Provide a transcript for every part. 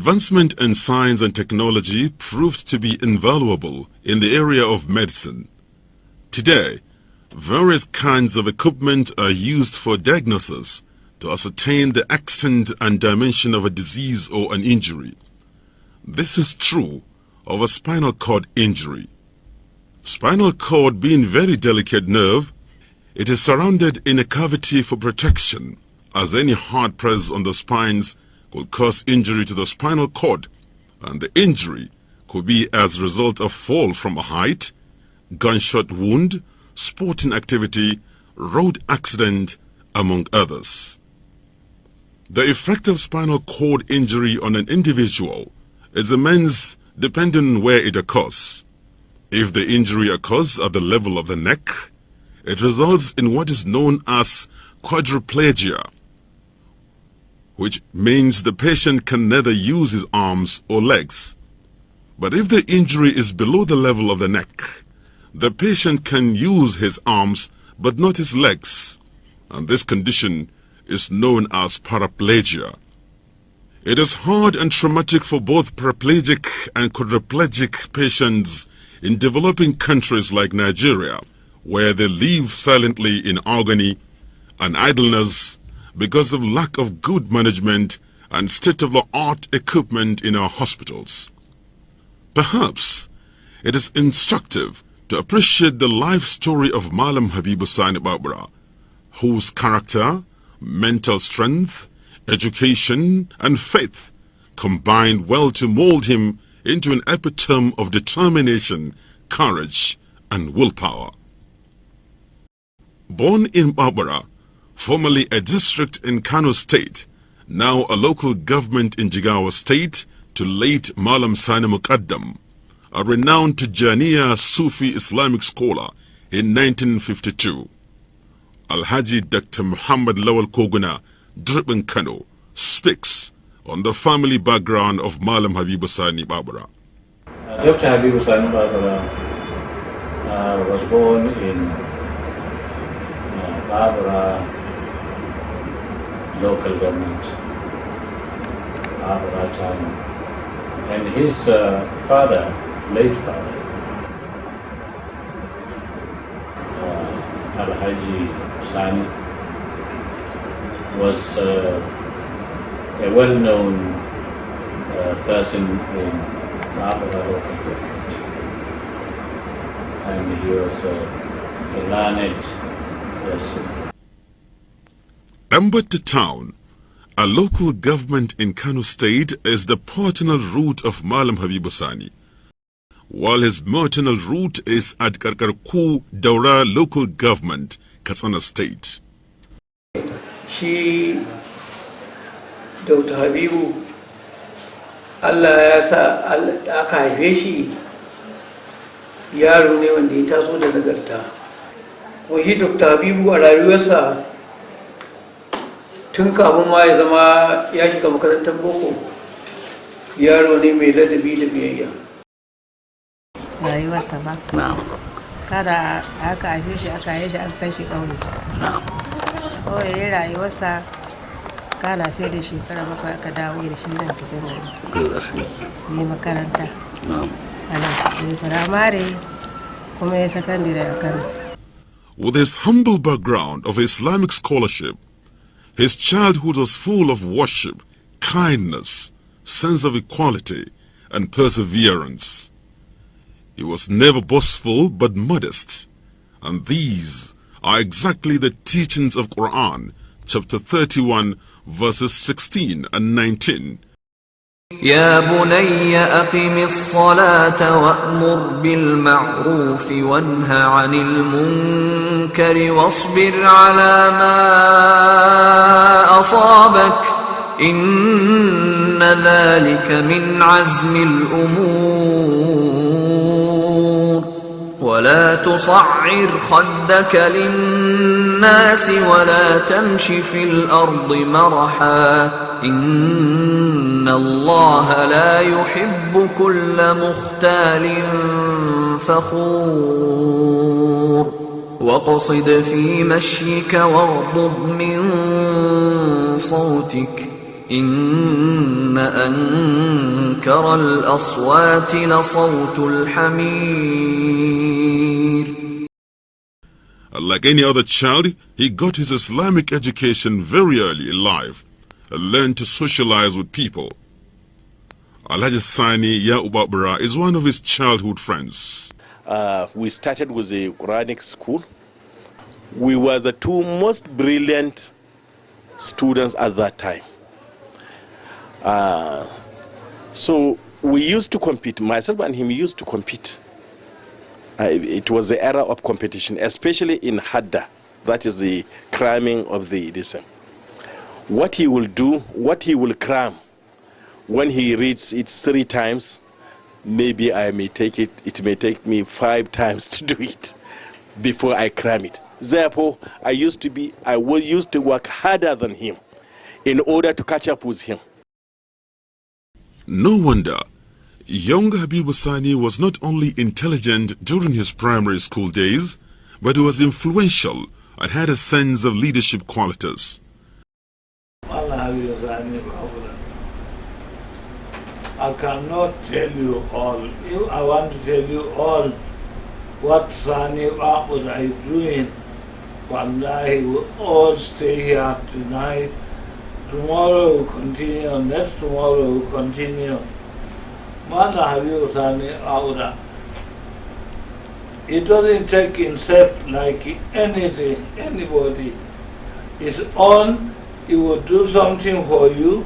Advancement in science and technology proved to be invaluable in the area of medicine. Today, various kinds of equipment are used for diagnosis to ascertain the extent and dimension of a disease or an injury. This is true of a spinal cord injury. Spinal cord being very delicate nerve, it is surrounded in a cavity for protection, as any hard press on the spines could cause injury to the spinal cord, and the injury could be as a result of fall from a height, gunshot wound, sporting activity, road accident, among others. The effect of spinal cord injury on an individual is immense depending on where it occurs. If the injury occurs at the level of the neck, it results in what is known as quadriplegia, which means the patient can neither use his arms or legs. But if the injury is below the level of the neck, the patient can use his arms but not his legs, and this condition is known as paraplegia. It is hard and traumatic for both paraplegic and quadriplegic patients in developing countries like Nigeria, where they live silently in agony and idleness because of lack of good management and state-of-the-art equipment in our hospitals. Perhaps it is instructive to appreciate the life story of Mallam Habibu Sani Babura, whose character, mental strength, education and faith combined well to mold him into an epitome of determination, courage and willpower. Born in Babura, formerly a district in Kano State, now a local government in Jigawa State, to late Mallam Sani Muqaddam, a renowned Tijaniya Sufi Islamic scholar in 1952. Alhaji Dr. Muhammad Lawal Koguna, Drippin Kano, speaks on the family background of Mallam Habibu Sani Babura. Dr. Habibu Sani Babura was born in Babura local government, Babura town, and his father, late father, Alhaji Sani, was a well-known person in Babura local government, and he was a learned person. Ambata Town, a local government in Kano State, is the paternal root of Mallam Habibu Sani, while his maternal root is at Karkarku Daura local government, Katsina State. Shi Dr. Habibu, Allah ya sa aka haife shi yaro ne wanda ya taso da nagarta. Kuma shi Dr. Habibu a rayuwarsa tun kafin ma ya zama ya shiga makarantar boko, yaro ne mai ladabi da biyayya. Rayuwarsa ba kada aka haife shi aka yi shi aka kai shi ƙauye. Kawai ya rayuwarsa kana sai da shekara bakwai aka dawo da shi nan cikin gari. Yi makaranta. Yi firamare kuma ya sakandire a Kano. With his humble background of Islamic scholarship, his childhood was full of worship, kindness, sense of equality, and perseverance. He was never boastful but modest, and these are exactly the teachings of Quran, chapter 31, verses 16 and 19. يا بني أقم الصلاة وأمر بالمعروف وانه عن المنكر واصبر على ما أصابك إن ذلك من عزم الأمور ولا تصعر خدك للناس ولا تمش في الأرض مرحا إن الله لا يحب كل مختال فخور واقصد في مشيك واغضض من صوتك إن أنكر الأصوات لصوت الحمير. Like any other child, he got his Islamic education very early in life and learned to socialize with people. Habibu Sani Babura is one of his childhood friends. We started with a Quranic school. We were the two most brilliant students at that time. So we used to compete. Myself and him used to compete. It was the era of competition, especially in Hadda. That is the cramming of the edition. What he will do, what he will cram, when he reads it 3 times, maybe I may take it, it may take me 5 times to do it before I cram it. Therefore, I used to work harder than him in order to catch up with him. No wonder. Young Habibu Sani was not only intelligent during his primary school days, but he was influential and had a sense of leadership qualities. Habibu Sani Babura. I cannot tell you all. If I want to tell you all what Sani Babura is doing, wallahi, we all stay here tonight. Tomorrow we'll continue, next tomorrow we'll continue. Mallam Habibu Sani Babura. It doesn't take himself like anything, anybody. It's on, he will do something for you.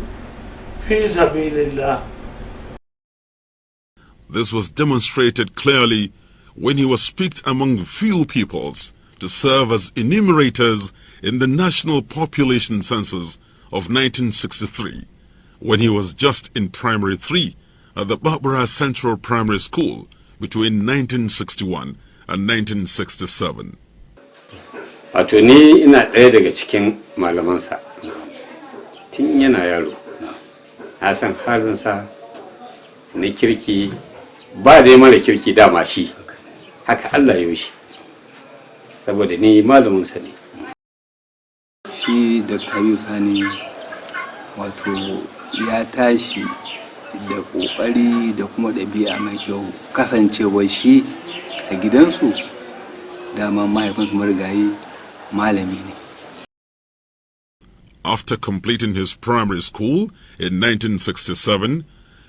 Fi sabilillah. This was demonstrated clearly when he was picked among few peoples to serve as enumerators in the National Population Census of 1963, when he was just in Primary 3 at the Babura Central Primary School between 1961 and 1967. Wato ni ina ɗaya daga cikin malamansa tun yana yaro. Na san halinsa na kirki, ba dai mara kirki dama shi, haka Allah ya yi shi, saboda ni malaminsa ne. Shi Dr. Habibu Sani wato ya tashi da kokari da kuma ɗabi'a mai kyau, kasancewar shi a gidansu dama mahaifinsu marigayi malami ne. After completing his primary school in 1967,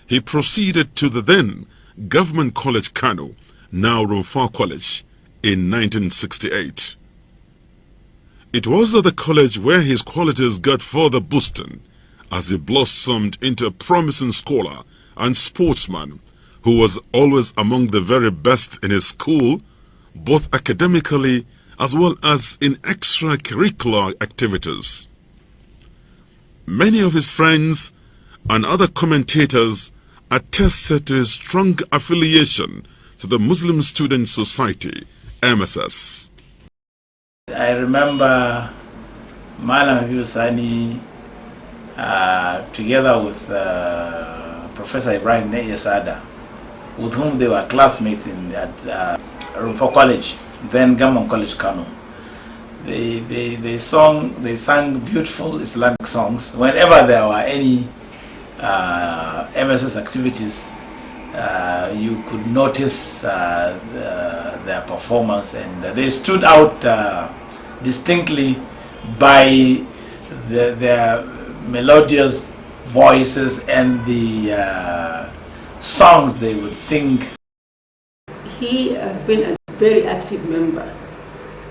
he proceeded to the then Government College Kano, now Rumfa College, in 1968. It was at the college where his qualities got further boosted as he blossomed into a promising scholar and sportsman who was always among the very best in his school, both academically as well as in extracurricular activities. Many of his friends and other commentators attested to his strong affiliation to the Muslim Student Society, MSS. I remember Mallam Habibu Sani together with Professor Ibrahim Neyesada, with whom they were classmates at Rumfa College, then Government College Kano. They sang beautiful Islamic songs. Whenever there were any MSS activities, you could notice their performance, and they stood out distinctly by their melodious voices and the songs they would sing. He has been a very active member.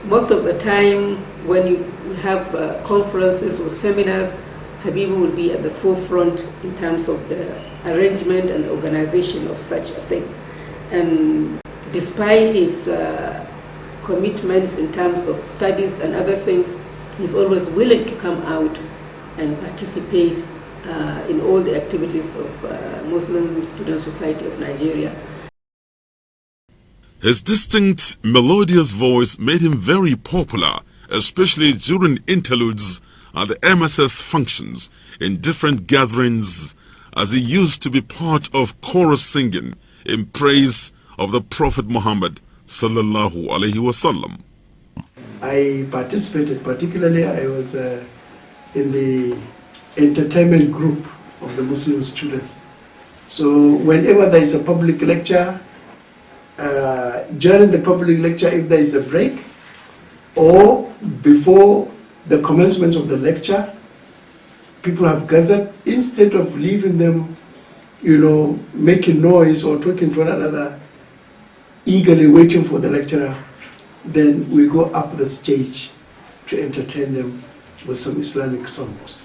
Most of the time when you have conferences or seminars, Habibu will be at the forefront in terms of the arrangement and organization of such a thing. And despite his commitments in terms of studies and other things, he's always willing to come out and participate in all the activities of Muslim Student Society of Nigeria. His distinct, melodious voice made him very popular, especially during interludes at the MSS functions in different gatherings, as he used to be part of chorus singing in praise of the Prophet Muhammad sallallahu alaihi wasallam. I participated, particularly I was in the entertainment group of the Muslim students. So whenever there is a public lecture, during the public lecture, if there is a break, or before the commencement of the lecture, people have gathered, instead of leaving them, making noise or talking to one another, eagerly waiting for the lecturer, then we go up the stage to entertain them with some Islamic songs.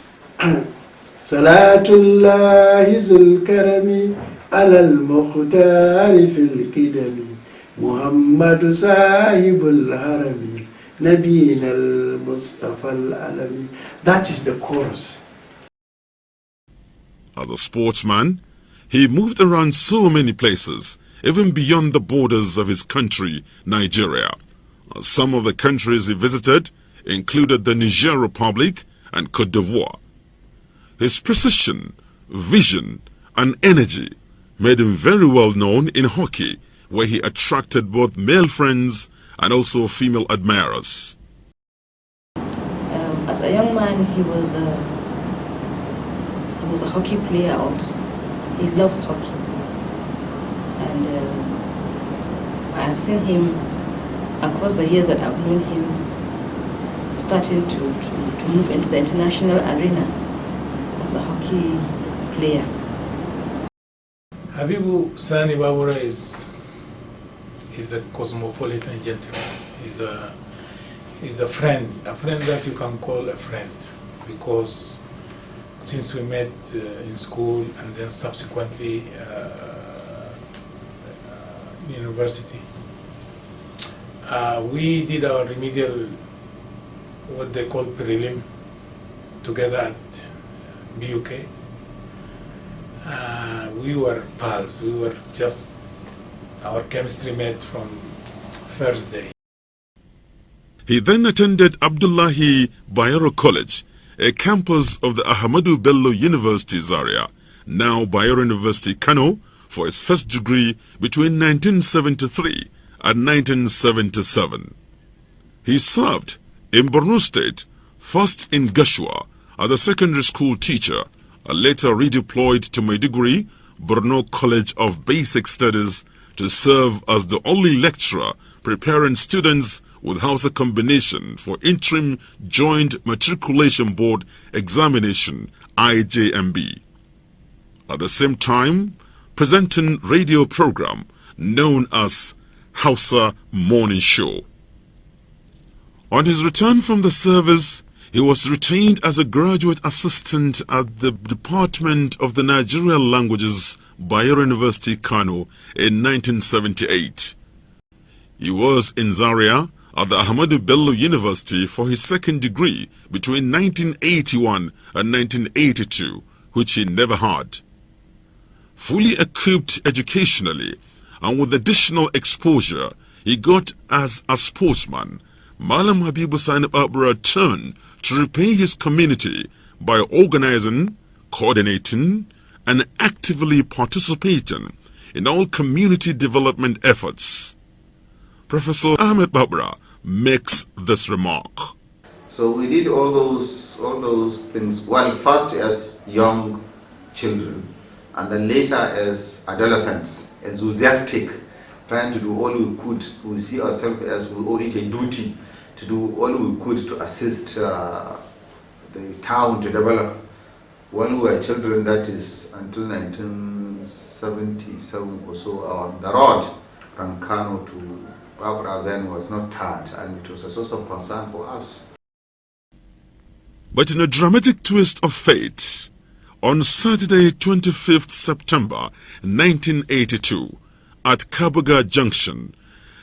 Salatullah zul karami ala al-mukhtar fil qidami Muhammadu sahibul harami Nabina al-Mustafa al-alami. That is the chorus. As a sportsman, he moved around so many places, even beyond the borders of his country, Nigeria. Some of the countries he visited included the Niger Republic and Côte d'Ivoire. His precision, vision, and energy made him very well known in hockey, where he attracted both male friends and also female admirers. As a young man, he was a hockey player also. He loves hockey, and I have seen him across the years that I've known him starting to move into the international arena as a hockey player. Habibu Sani Babura is a cosmopolitan gentleman. He's a friend that you can call a friend, because since we met in school and then subsequently university, we did our remedial, what they call prelim, together at BUK. We were pals. We were just, our chemistry met from first day. He then attended Abdullahi Bayero College, a campus of the Ahmadu Bello University Zaria, now Bayero University Kano, for his first degree between 1973 and 1977. He served in Borno State, first in Gashua as a secondary school teacher, and later redeployed to Maiduguri, Borno College of Basic Studies, to serve as the only lecturer preparing students with Hausa combination for interim Joint Matriculation Board examination, IJMB. At the same time, presenting radio program known as Hausa Morning Show. On his return from the service, he was retained as a graduate assistant at the Department of the Nigerian Languages, Bayero University, Kano, in 1978. He was in Zaria at the Ahmadu Bello University for his second degree between 1981 and 1982, which he never had. Fully equipped educationally and with additional exposure he got as a sportsman, Mallam Habibu Sani Babura turned to repay his community by organizing, coordinating, and actively participating in all community development efforts. Professor Ahmed Babura makes this remark. So we did all those things, well, first as young children, and then later as adolescents, enthusiastic, trying to do all we could. We see ourselves as we owe it a duty to do all we could to assist the town to develop. When we were children, that is until 1977 or so, on the road from Kano to Babura then was not tarred, and it was a source of concern for us. But in a dramatic twist of fate, on Saturday 25th September 1982, at Kabuga Junction,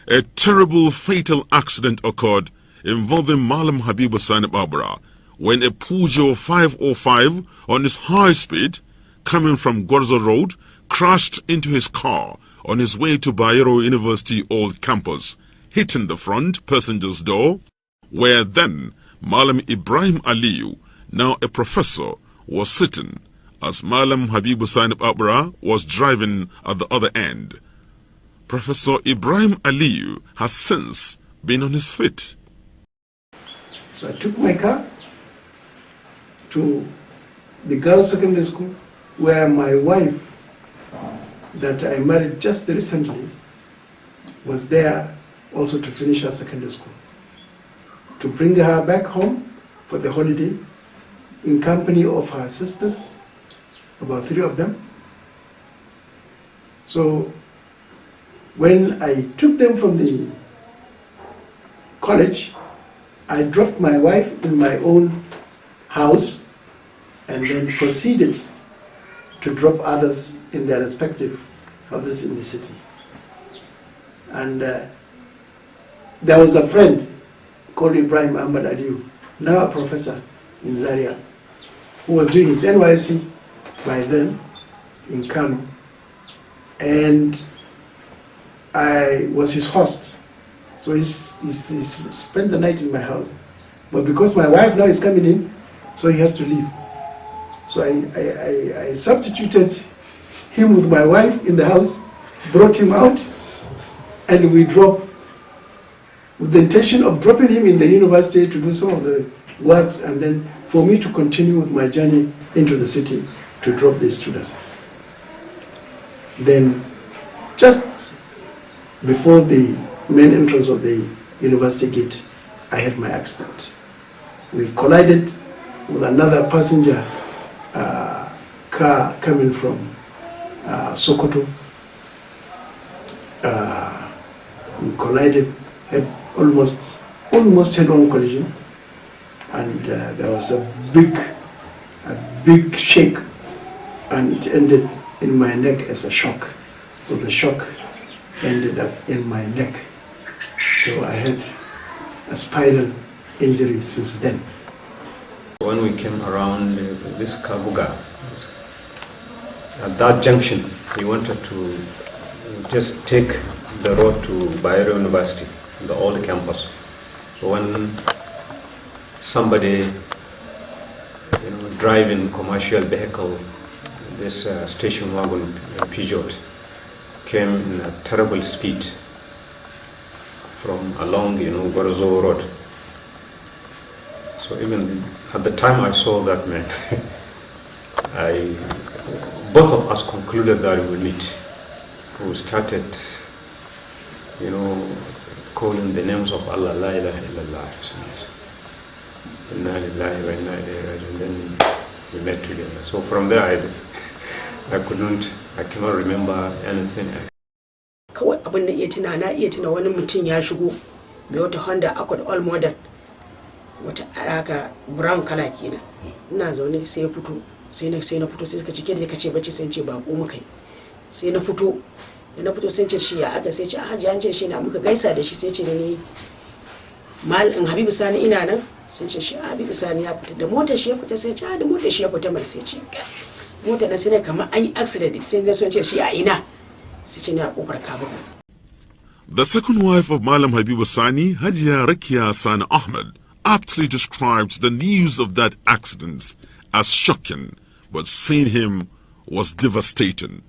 a terrible fatal accident occurred involving Mallam Habibu Sani Babura when a Peugeot 505 on his high speed coming from Gorzo Road crashed into his car on his way to Bayero University Old Campus, hitting the front passenger's door, where then Mallam Ibrahim Aliyu, now a professor, was sitting, as Mallam Habibu Sani Babura was driving at the other end. Professor Ibrahim Aliyu has since been on his feet. So I took my car to the girls' secondary school, where my wife, that I married just recently, was there also to finish her secondary school. To bring her back home for the holiday in company of her sisters, about 3 of them. So when I took them from the college, I dropped my wife in my own house and then proceeded to drop others in their respective houses in the city. And there was a friend called Ibrahim Ahmad Aliyu, now a professor in Zaria, who was doing his NYSC by then in Kano. And I was his host. So he spent the night in my house. But because my wife now is coming in, so he has to leave. So I substituted him with my wife in the house, brought him out, and we dropped, with the intention of dropping him in the university to do some of the works, and then for me to continue with my journey into the city to drop the students. Then, just before the main entrance of the university gate, I had my accident. We collided with another passenger car coming from Sokoto. We collided, had almost head-on collision, and there was a big shake, and it ended in my neck as a shock. So the shock ended up in my neck. So I had a spinal injury since then. When we came around this Kabuga, at that junction, we wanted to just take the road to Bayero University, the old campus. So when somebody, driving commercial vehicle, this station wagon Peugeot, came in a terrible speed from along, Gorozo Road. So even at the time I saw that man, both of us concluded that we would meet. We started, calling the names of Allah, La ilaha illallah, Inna lillahi wa inna ilayhi raji'un. Then we met together. So from there, I cannot remember anything. Kawai abin da na iya tuna wani mutum ya shigo mai wata Honda Accord all modern, wata aka brown color kenan. Ina zaune sai ya fito, sai na fito sai suka cike da kace bace sai ce ba ko muka yi. Sai na fito sai ce shi ya aka sai ce Hajji an ce shi na muka gaisa da shi sai ce ne Mallam Habibu Sani ina nan sai ce shi Habibu Sani ya fita da motar shi ya fita sai ce da motar shi ya fita mai sai ce motar na sai ne kamar an yi accident sai ne sun ce shi a ina sai ce ne a kofar Kabuga. The second wife of Mallam Habibu Sani, Hajiya Rakia Sani Ahmed, aptly describes the news of that accident as shocking, but seeing him was devastating.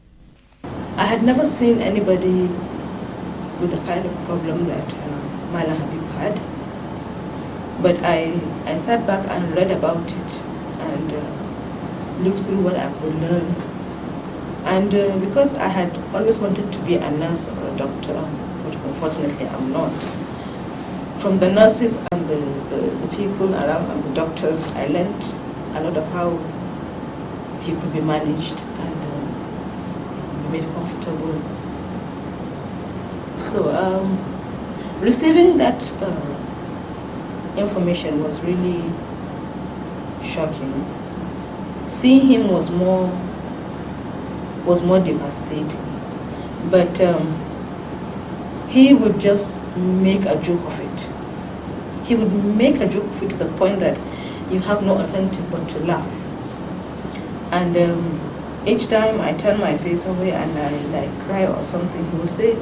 I had never seen anybody with the kind of problem that Mallam Habib had, but I sat back and read about it and looked through what I could learn. And because I had always wanted to be a nurse or a doctor, but unfortunately I'm not, from the nurses and the people around and the doctors, I learned a lot of how he could be managed and made comfortable. So receiving that information was really shocking. Seeing him was more devastating. But he would just make a joke of it. He would make a joke of it to the point that you have no alternative but to laugh. And each time I turn my face away and I cry or something, he would say,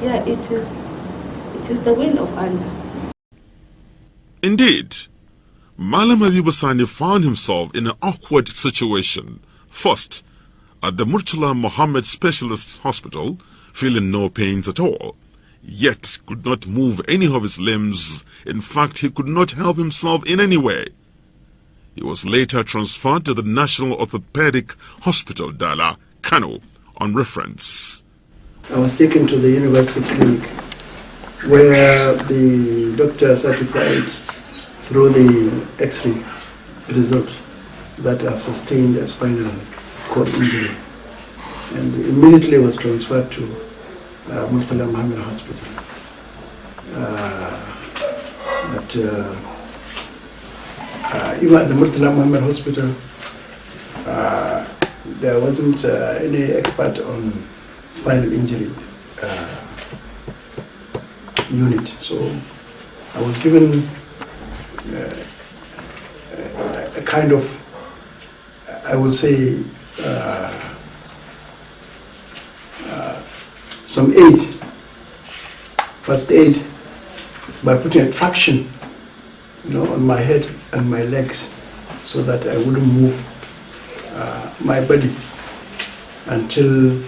yeah, it is the will of Allah. Indeed, Mallam Habibu Sani found himself in an awkward situation. First, at the Murtala Muhammad Specialist Hospital, feeling no pains at all, yet could not move any of his limbs. In fact, he could not help himself in any way. He was later transferred to the National Orthopedic Hospital, Dala, Kano, on reference. I was taken to the university clinic where the doctor certified through the X-ray result that I've sustained a spinal cord injury, and immediately was transferred to Murtala Muhammad Hospital. Even at the Murtala Muhammad Hospital, there wasn't any expert on spinal injury unit, so I was given a kind of, I will say, some aid, first aid, by putting a traction, on my head and my legs, so that I wouldn't move my body until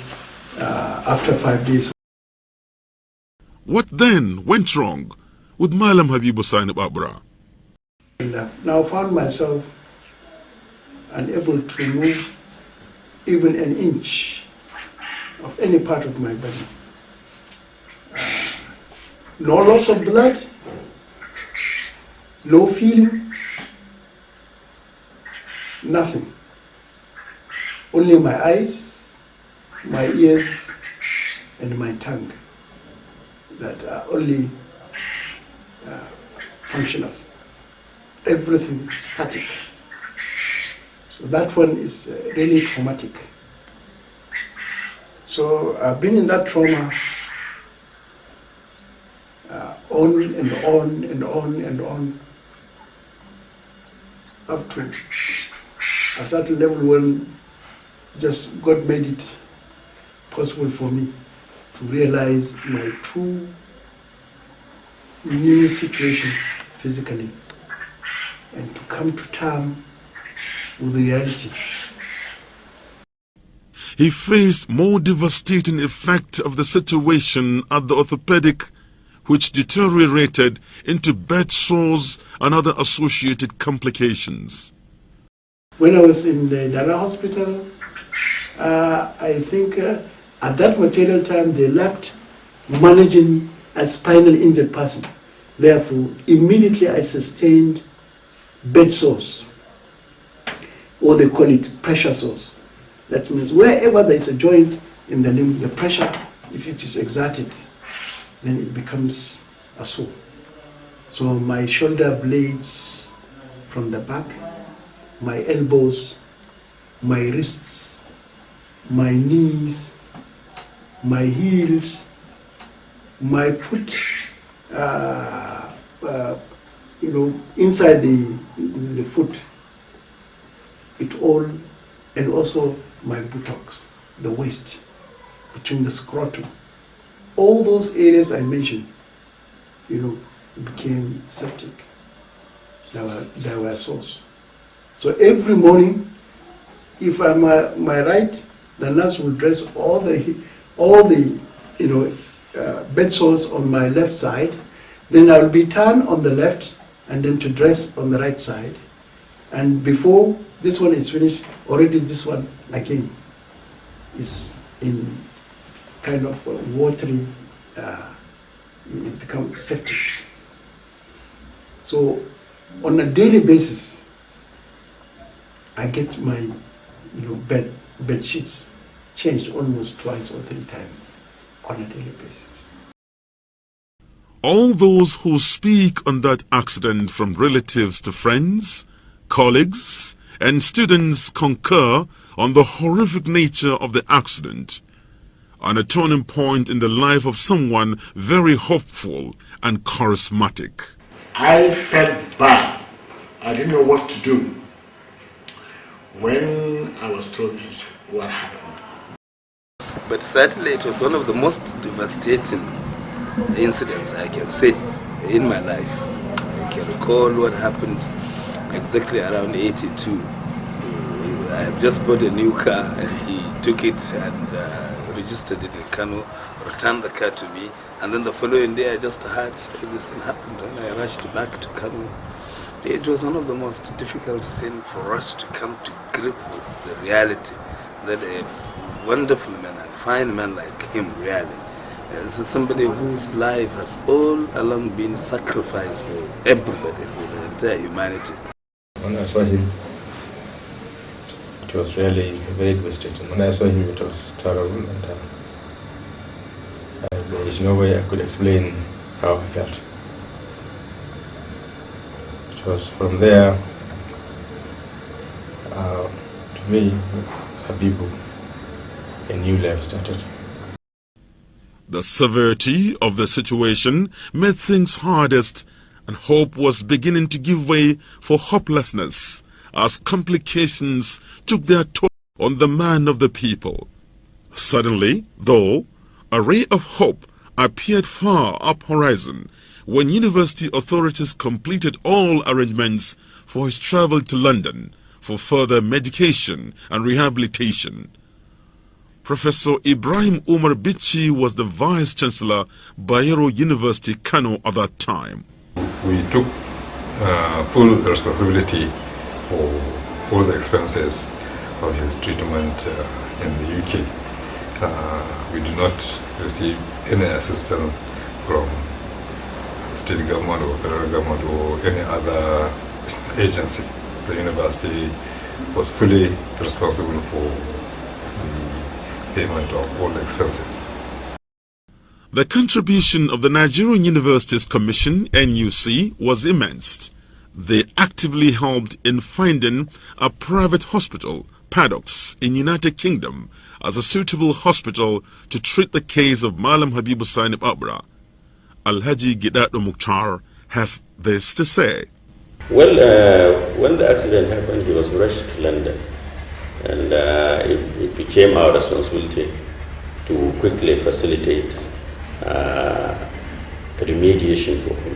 after 5 days. What then went wrong with Mallam Habibu Sani Babura? Now found myself unable to move even an inch of any part of my body. No loss of blood, no feeling, nothing. Only my eyes, my ears, and my tongue that are only functional. Everything static. So that one is really traumatic. So I've been in that trauma on and on and on and on, up to a certain level when just God made it possible for me to realize my true new situation physically and to come to terms with the reality. He faced more devastating effect of the situation at the orthopedic, which deteriorated into bed sores and other associated complications. When I was in the Dala hospital, I think at that material time they lacked managing a spinal injured person. Therefore, immediately I sustained bed sores, or they call it pressure sores. That means wherever there is a joint in the limb, the pressure, if it is exerted, then it becomes a sore. So my shoulder blades from the back, my elbows, my wrists, my knees, my heels, my foot, inside the foot, it all, and also my buttocks, the waist, between the scrotum. All those areas I mentioned, became septic. There were sores. So every morning, if I'm my right, the nurse will dress all the bed sores on my left side. Then I will be turned on the left and then to dress on the right side. And before this one is finished, already this one again is in kind of watery, it's become septic. So on a daily basis, I get my bed sheets changed almost twice or 3 times on a daily basis. All those who speak on that accident, from relatives to friends, colleagues, and students, concur on the horrific nature of the accident and a turning point in the life of someone very hopeful and charismatic. I felt bad. I didn't know what to do when I was told this is what happened. But certainly it was one of the most devastating incidents I can say in my life. I can recall what happened exactly around 82. I have just bought a new car. He took it and registered it in Kano, returned the car to me, and then the following day I just heard this thing happened, and I rushed back to Kano. It was one of the most difficult things for us to come to grip with the reality that a wonderful man, a fine man like him, really, is somebody whose life has all along been sacrificed for everybody, for the entire humanity. When I saw him, it was really very devastating. When I saw him, it was terrible, and there is no way I could explain how I felt. It was from there, to me, Habibu, a new life started. The severity of the situation made things hardest, and hope was beginning to give way for hopelessness as complications took their toll on the man of the people. Suddenly, though, a ray of hope appeared far up horizon when university authorities completed all arrangements for his travel to London for further medication and rehabilitation. Professor Ibrahim Umar Bichi was the Vice-Chancellor, Bayero University, Kano at that time. We took full responsibility for all the expenses of his treatment in the UK. We did not receive any assistance from state government or federal government or any other agency. The university was fully responsible for payment of all the expenses. The contribution of the Nigerian Universities Commission, NUC, was immense. They actively helped in finding a private hospital, Paddocks, in United Kingdom as a suitable hospital to treat the case of Mallam Habibu Sani Babura. Alhaji Gidado Mukhtar has this to say. Well, when the accident happened, he was rushed to London. And it became our responsibility to quickly facilitate remediation for him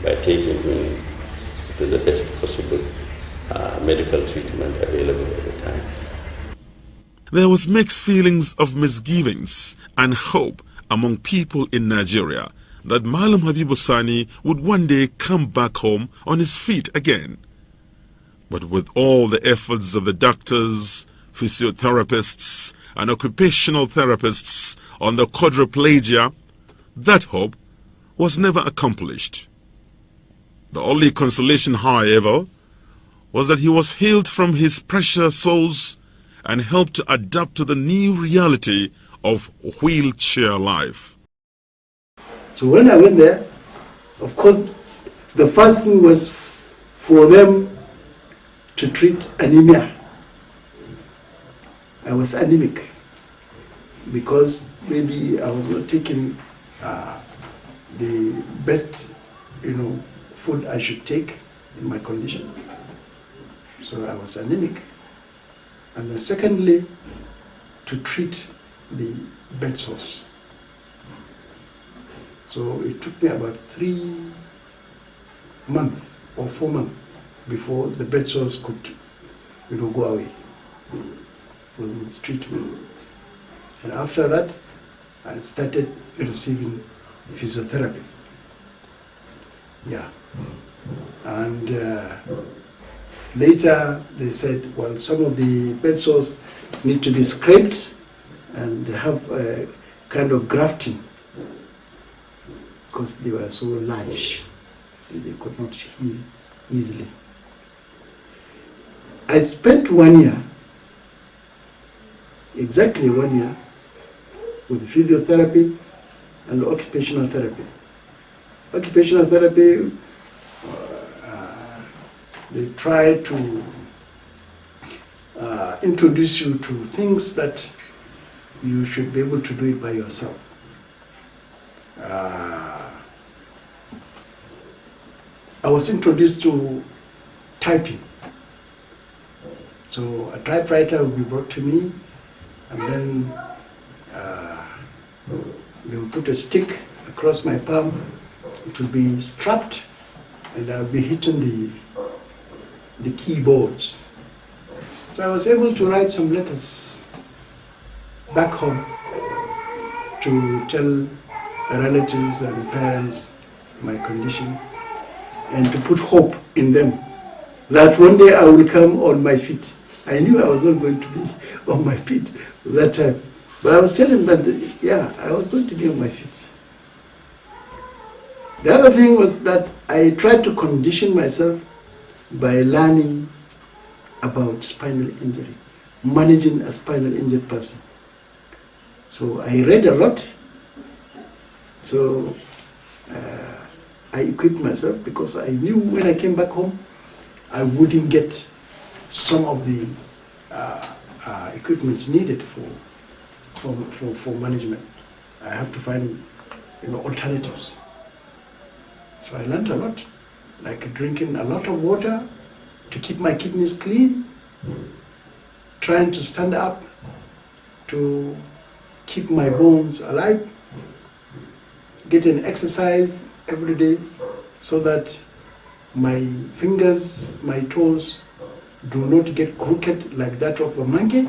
by taking him to the best possible medical treatment available at the time. There was mixed feelings of misgivings and hope among people in Nigeria that Mallam Habibu Sani would one day come back home on his feet again. But with all the efforts of the doctors, physiotherapists, and occupational therapists on the quadriplegia, that hope was never accomplished. The only consolation, however, was that he was healed from his pressure sores and helped to adapt to the new reality of wheelchair life. So when I went there, of course, the first thing was for them to treat anemia. I was anemic because maybe I was not taking the best, food I should take in my condition. So I was anemic. And then secondly, to treat the bed sores. So it took me about 3 months or 4 months before the bed sores could, go away with treatment. And after that, I started receiving physiotherapy. Yeah. And later they said, well, some of the bed sores need to be scraped and have a kind of grafting because they were so large. They could not heal easily. I spent 1 year, exactly 1 year, with physiotherapy and occupational therapy. Occupational therapy, they try to introduce you to things that you should be able to do it by yourself. I was introduced to typing. So a typewriter will be brought to me, and then they will put a stick across my palm. It will be strapped, and I'll be hitting the keyboards. So I was able to write some letters back home to tell relatives and parents my condition. and to put hope in them that one day I will come on my feet. I knew I was not going to be on my feet that time, but I was telling them that, yeah, I was going to be on my feet. The other thing was that I tried to condition myself by learning about spinal injury, managing a spinal injured person. So I read a lot. So I equipped myself because I knew when I came back home, I wouldn't get some of the equipments needed for management. I have to find alternatives. So I learned a lot, like drinking a lot of water to keep my kidneys clean, trying to stand up to keep my bones alive, getting exercise every day so that my fingers, my toes do not get crooked like that of a monkey.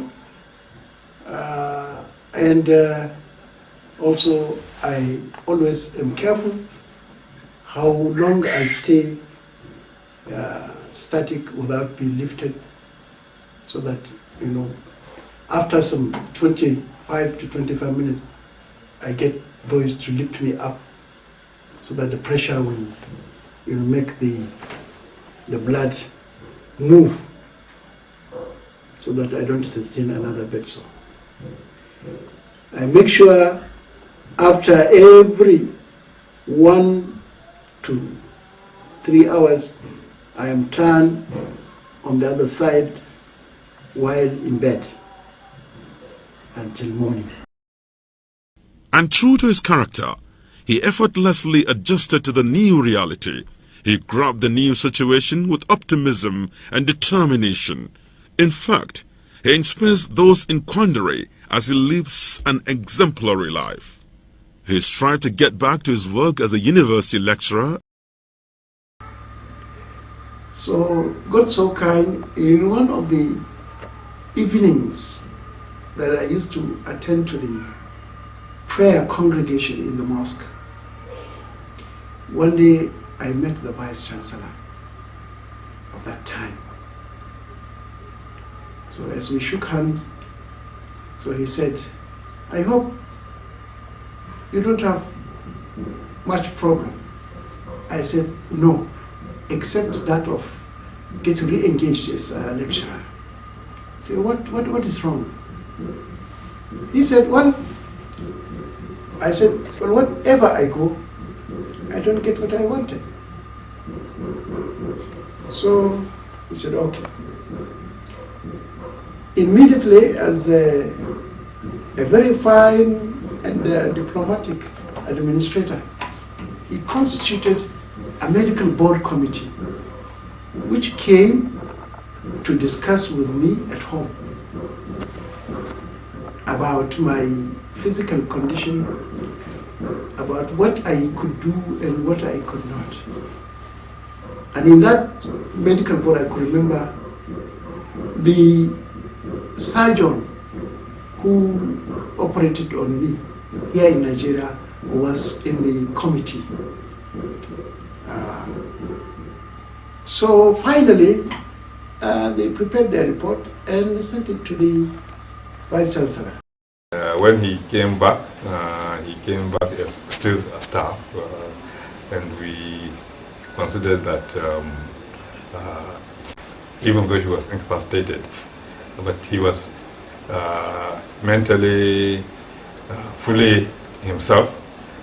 Also, I always am careful how long I stay static without being lifted, so that, after some 25 to 25 minutes, I get boys to lift me up so that the pressure will make the blood move so that I don't sustain another bed sore. I make sure after every 1 to 3 hours I am turned on the other side while in bed until morning. And true to his character, he effortlessly adjusted to the new reality. He grabbed the new situation with optimism and determination. In fact, he inspires those in quandary as he lives an exemplary life. He strived to get back to his work as a university lecturer. So, God so kind, in one of the evenings that I used to attend to the prayer congregation in the mosque, one day I met the Vice Chancellor of that time. So as we shook hands, so he said, I hope you don't have much problem. I said, no, except that of getting re-engaged as a lecturer. So what is wrong? He said, well, I said, well, wherever I go, I don't get what I wanted. So he said, okay. Immediately, as a very fine and diplomatic administrator, he constituted a medical board committee which came to discuss with me at home about my physical condition, about what I could do and what I could not. And in that medical board, I could remember the surgeon who operated on me here in Nigeria was in the committee. So finally, they prepared their report and sent it to the Vice Chancellor. When he came back as still a staff, and we considered that even though he was incapacitated, but he was mentally fully himself,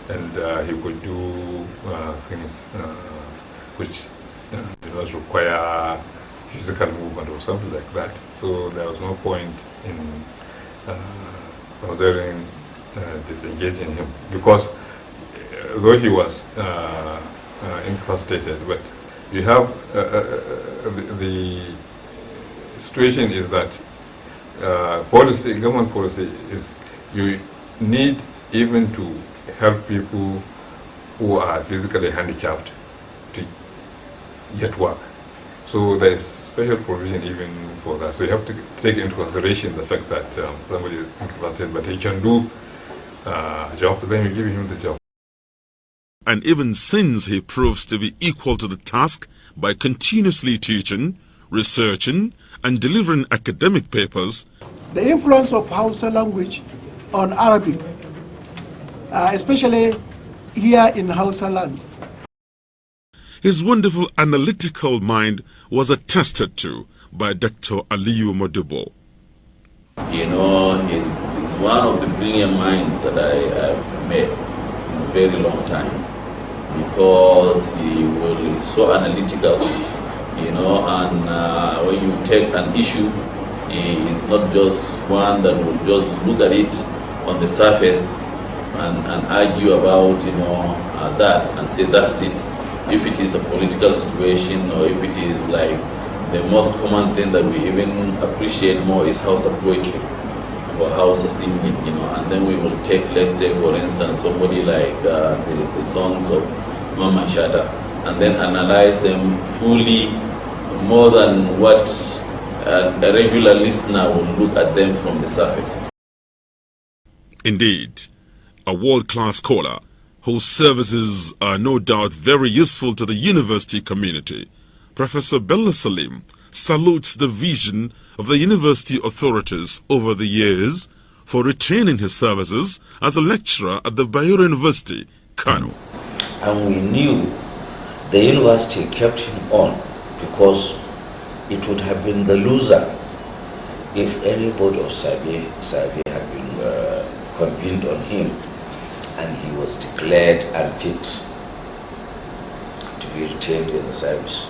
and he could do things which did not require physical movement or something like that. So there was no point in considering disengaging him, because though he was incapacitated, but you have the situation is that government policy is you need even to help people who are physically handicapped to get work. So there is special provision even for that. So you have to take into consideration the fact that somebody is incapacitated, but he can do a job, then you give him the job. And even since he proves to be equal to the task by continuously teaching, researching, and delivering academic papers. The influence of Hausa language on Arabic, especially here in Hausa land. His wonderful analytical mind was attested to by Dr. Aliyu Modibo. You know, he's one of the brilliant minds that I have met in a very long time, because he's so analytical, you know, and when you take an issue, it's not just one that will just look at it on the surface and argue about, you know, that and say that's it. If it is a political situation, or if it is like the most common thing that we even appreciate more is Hausa poetry or Hausa singing, you know, and then we will take, let's say, for instance, somebody like the songs of Mama Shata, and then analyze them fully, more than what a regular listener will look at them from the surface. Indeed, a world-class scholar whose services are no doubt very useful to the university community, Professor Bello Salim salutes the vision of the university authorities over the years for retaining his services as a lecturer at the Bayero University, Kano. And we knew the university kept him on because it would have been the loser if any board of survey had been convened on him and he was declared unfit to be retained in the service.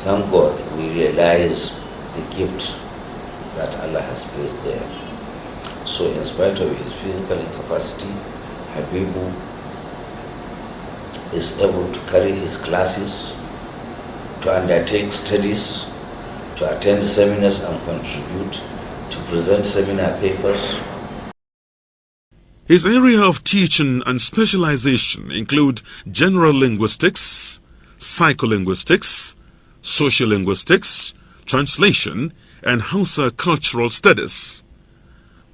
Thank God we realize the gift that Allah has placed there. So in spite of his physical incapacity, Habibu is able to carry his classes, to undertake studies, to attend seminars and contribute, to present seminar papers. His area of teaching and specialization include general linguistics, psycholinguistics, sociolinguistics, translation, and Hausa cultural studies.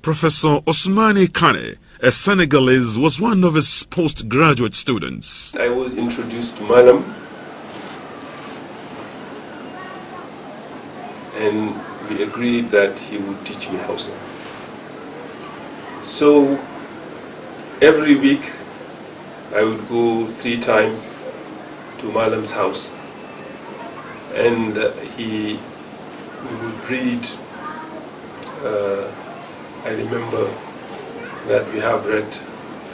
Professor Ousmane Kane, a Senegalese, was one of his postgraduate students. I was introduced to Mallam, and we agreed that he would teach me Hausa. So every week I would go 3 times to Mallam's house, and we would read. I remember that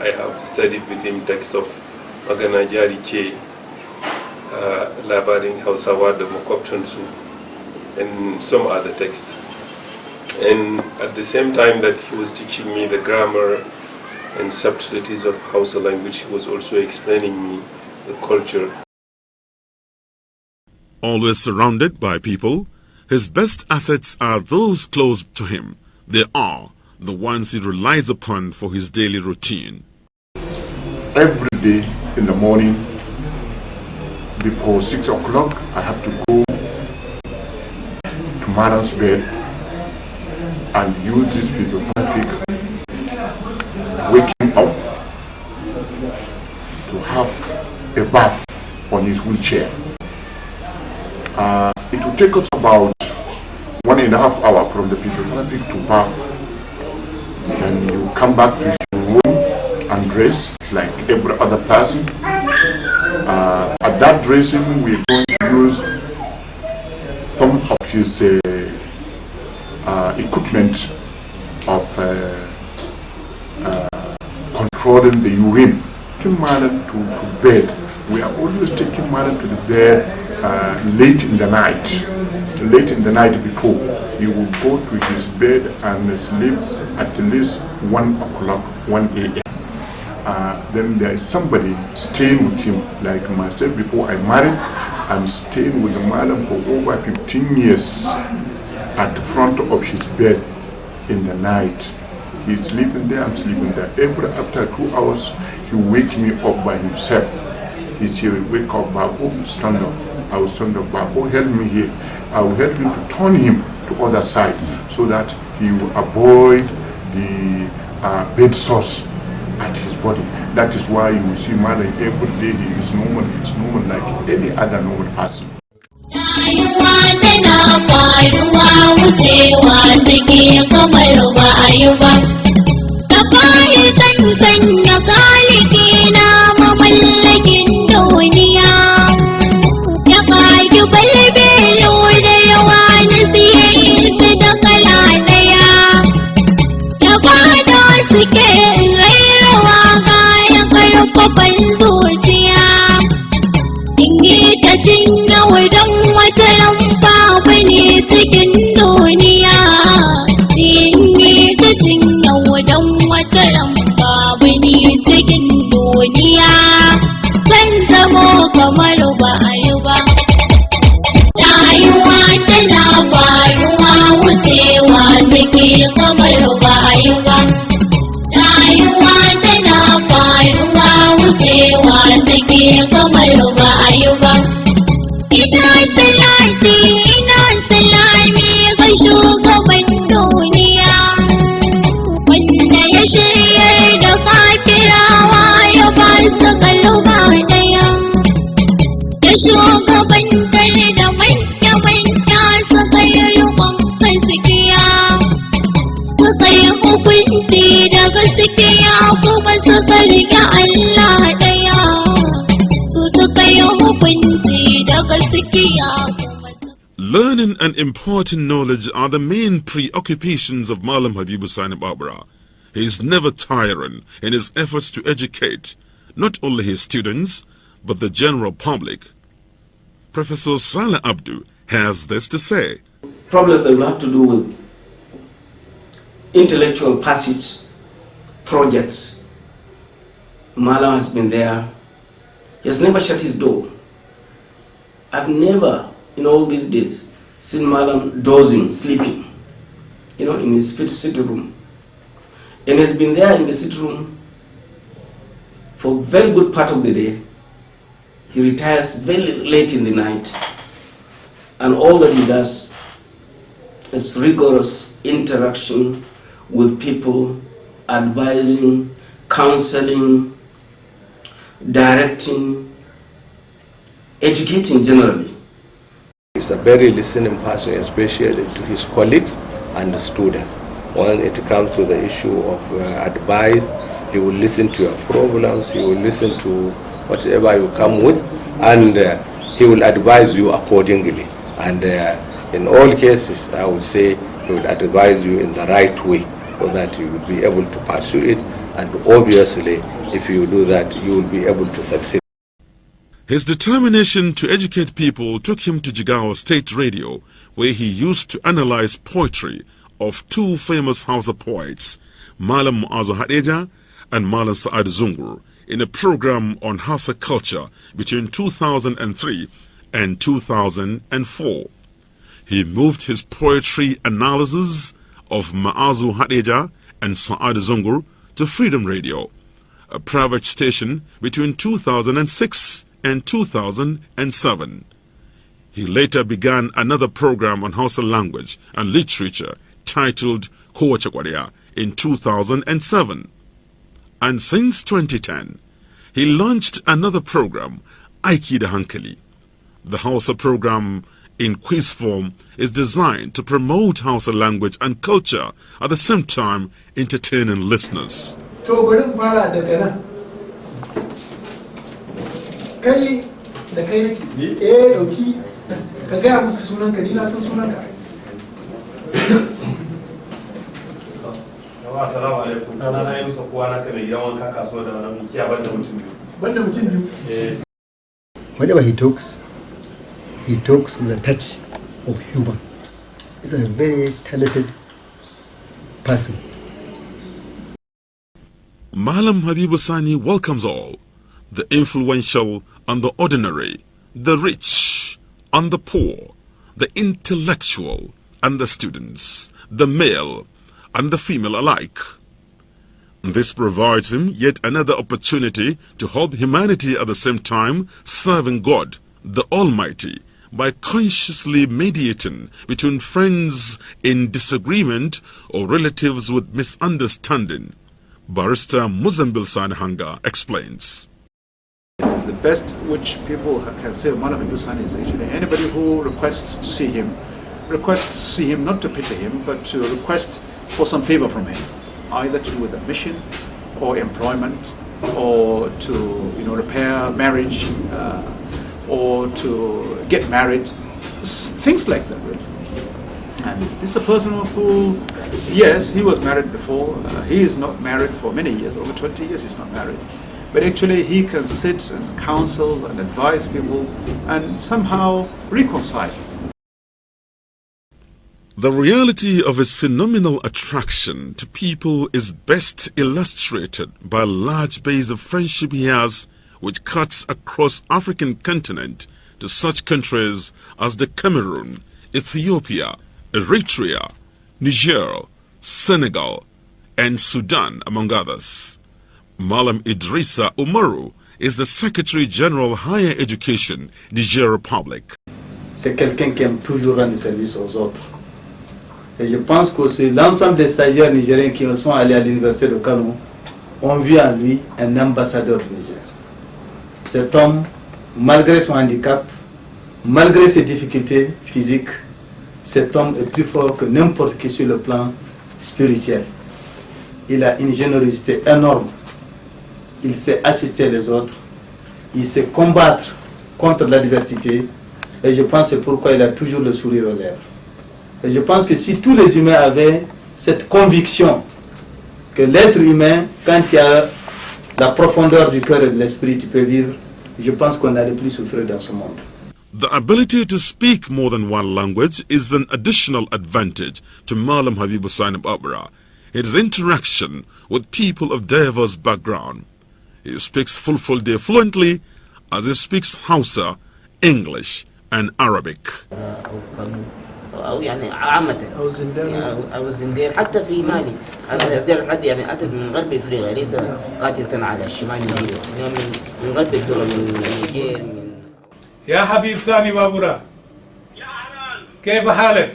I have studied with him text of Magana Jari Che, Labaring Hausawa da Makwabtansu, and some other text. And at the same time that he was teaching me the grammar and subtleties of Hausa language, he was also explaining me the culture. Always surrounded by people, his best assets are those close to him. They are the ones he relies upon for his daily routine. Every day in the morning, before 6 o'clock, I have to go to Mallam's bed and use this physiotherapy, wake him up to have a bath on his wheelchair. It will take us about 1.5 hours from the physiotherapy to bath. Then you come back to his room and dress like every other person. At that dressing, we're going to use some of his equipment of controlling the urine. Taking Mallam to bed. We are always taking Mallam to the bed late in the night. Late in the night before, he will go to his bed and sleep at least 1 o'clock, 1 a.m. Then there is somebody staying with him, like myself. Before I married, I'm staying with the Mallam for over 15 years at the front of his bed in the night. He's sleeping there, I'm sleeping there. After 2 hours, he wake me up by himself. He will wake up, Babu, stand up. I will stand up, Babu, help me here. I will help him to turn him to other side so that he will avoid the bed sores at his body. That is why you see Mallam every day he is normal. It's normal like any other normal person. Learning and imparting knowledge are the main preoccupations of Mallam Habibu Sani Babura. He is never tiring in his efforts to educate not only his students but the general public. Professor Saleh Abdu has this to say. Problems that will have to do with intellectual pursuits, projects. Mallam has been there. He has never shut his door. I've never, in all these days, seen Mallam dozing, sleeping, in his sitting room. And has been there in the sitting room for a very good part of the day. He retires very late in the night. And all that he does is rigorous interaction with people, advising, counseling, directing, educating generally. He's a very listening person, especially to his colleagues and the students. When it comes to the issue of advice, he will listen to your problems, he will listen to whatever you come with, and he will advise you accordingly. And in all cases, I would say he will advise you in the right way so that you will be able to pursue it. And obviously, if you do that, you will be able to succeed. His determination to educate people took him to Jigawa State Radio, where he used to analyze poetry of two famous Hausa poets, Mallam Mu'azu Hadeja and Mallam Sa'ad Zungur, in a program on Hausa culture between 2003 and 2004. He moved his poetry analysis of Mu'azu Hadeja and Sa'ad Zungur to Freedom Radio, a private station between 2006 and 2007. He later began another program on Hausa language and literature titled Kowace Kwariya in 2007. And since 2010, he launched another program, Aiki da Hankali. The Hausa program in quiz form is designed to promote Hausa language and culture, at the same time entertaining listeners. Kai da kai nake dauki ka gaya musu sunanka, ni na san sunanka. Assalamu alaikum. Sana yi musu kowa na kai gidan wanka kasuwa da wannan kiya banda mutum biyu. Banda mutum biyu. Whenever he talks with a touch of humor. He's a very talented person. Mallam Habibu Sani welcomes all, the influential and the ordinary, the rich and the poor, the intellectual and the students, the male and the female alike. This provides him yet another opportunity to help humanity, at the same time serving God, the Almighty, by consciously mediating between friends in disagreement or relatives with misunderstanding. Barrister Muzambil Sani Hanga explains. The best which people can say of Mallam Habibu Sani is actually anybody who requests to see him not to pity him, but to request for some favor from him, either to do with admission or employment, or to repair marriage, or to get married, things like that. Really. And this is a person who, yes, he was married before. He is not married for many years, over 20 years he's not married. But actually he can sit and counsel and advise people and somehow reconcile. The reality of his phenomenal attraction to people is best illustrated by a large base of friendship he has, which cuts across African continent to such countries as the Cameroon, Ethiopia, Eritrea, Niger, Senegal, and Sudan, among others. Mallam Idrissa Umaru is the Secretary General Higher Education, Niger Republic. C'est quelqu'un qui aime toujours rendre service aux autres. Et je pense que l'ensemble des stagiaires nigériens qui sont allés à l'université de Kano ont vu en lui un ambassadeur du Niger. Cet homme, malgré son handicap, malgré ses difficultés physiques, cet homme est plus fort que n'importe qui sur le plan spirituel. Il a une générosité énorme. Il sait assister les autres. Il sait combattre contre l'adversité. Et je pense que c'est pourquoi il a toujours le sourire aux lèvres. Et je pense que si tous les humains avaient cette conviction que l'être humain, quand il y a la profondeur du cœur et de l'esprit, tu peux vivre, je pense qu'on n'allait plus souffrir dans ce monde. The ability to speak more than one language is an additional advantage to Mallam Habibu Sani Babura. His interaction with people of diverse background. He speaks Fulfulde fluently as he speaks Hausa, English, and Arabic. أو يعني عامة أو الزندير حتى في مالي الزندير قد يعني أتت من غرب إفريقيا ليس قاتلة على الشمال من غرب إفريقيا من نيجير يا حبيب ساني بابورا كيف حالك؟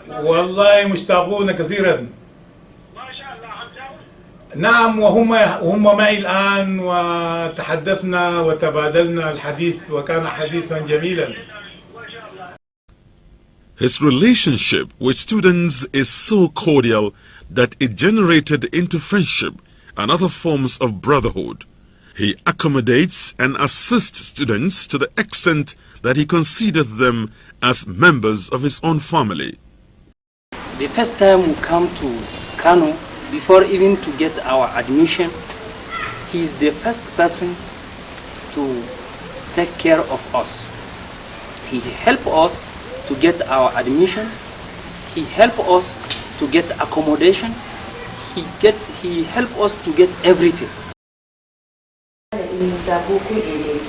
والله مشتاقون كثيرا. نعم وهم معي الآن وتحدثنا وتبادلنا الحديث وكان حديثا جميلا. His relationship with students is so cordial that it generated into friendship and other forms of brotherhood. He accommodates and assists students to the extent that he considers them as members of his own family. The first time we come to Kano, before even to get our admission, he is the first person to take care of us. He helped us to get our admission. He helped us to get accommodation. He helped us to get everything. Il nous a beaucoup aidé.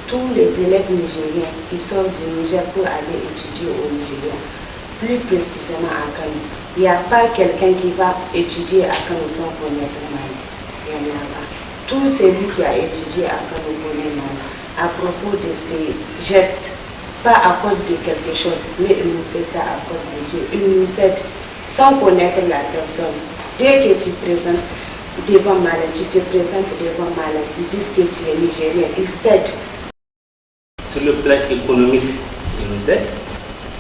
Tous les élèves nigériens qui sortent du Niger pour aller étudier au Nigeria, plus précisément à Kano. Il n'y a pas quelqu'un qui va étudier à Kano sans connaître Mali. Il n'y en a pas. Tout celui qui a étudié à Kano connaît Mali. À propos de ces gestes, pas à cause de quelque chose, mais il nous fait ça à cause de Dieu. Il nous aide sans connaître la personne. Dès que tu présentes devant Mallam, tu te présentes devant Mallam, tu dis que tu es nigérien, il t'aide. Sur le plan économique, il nous aide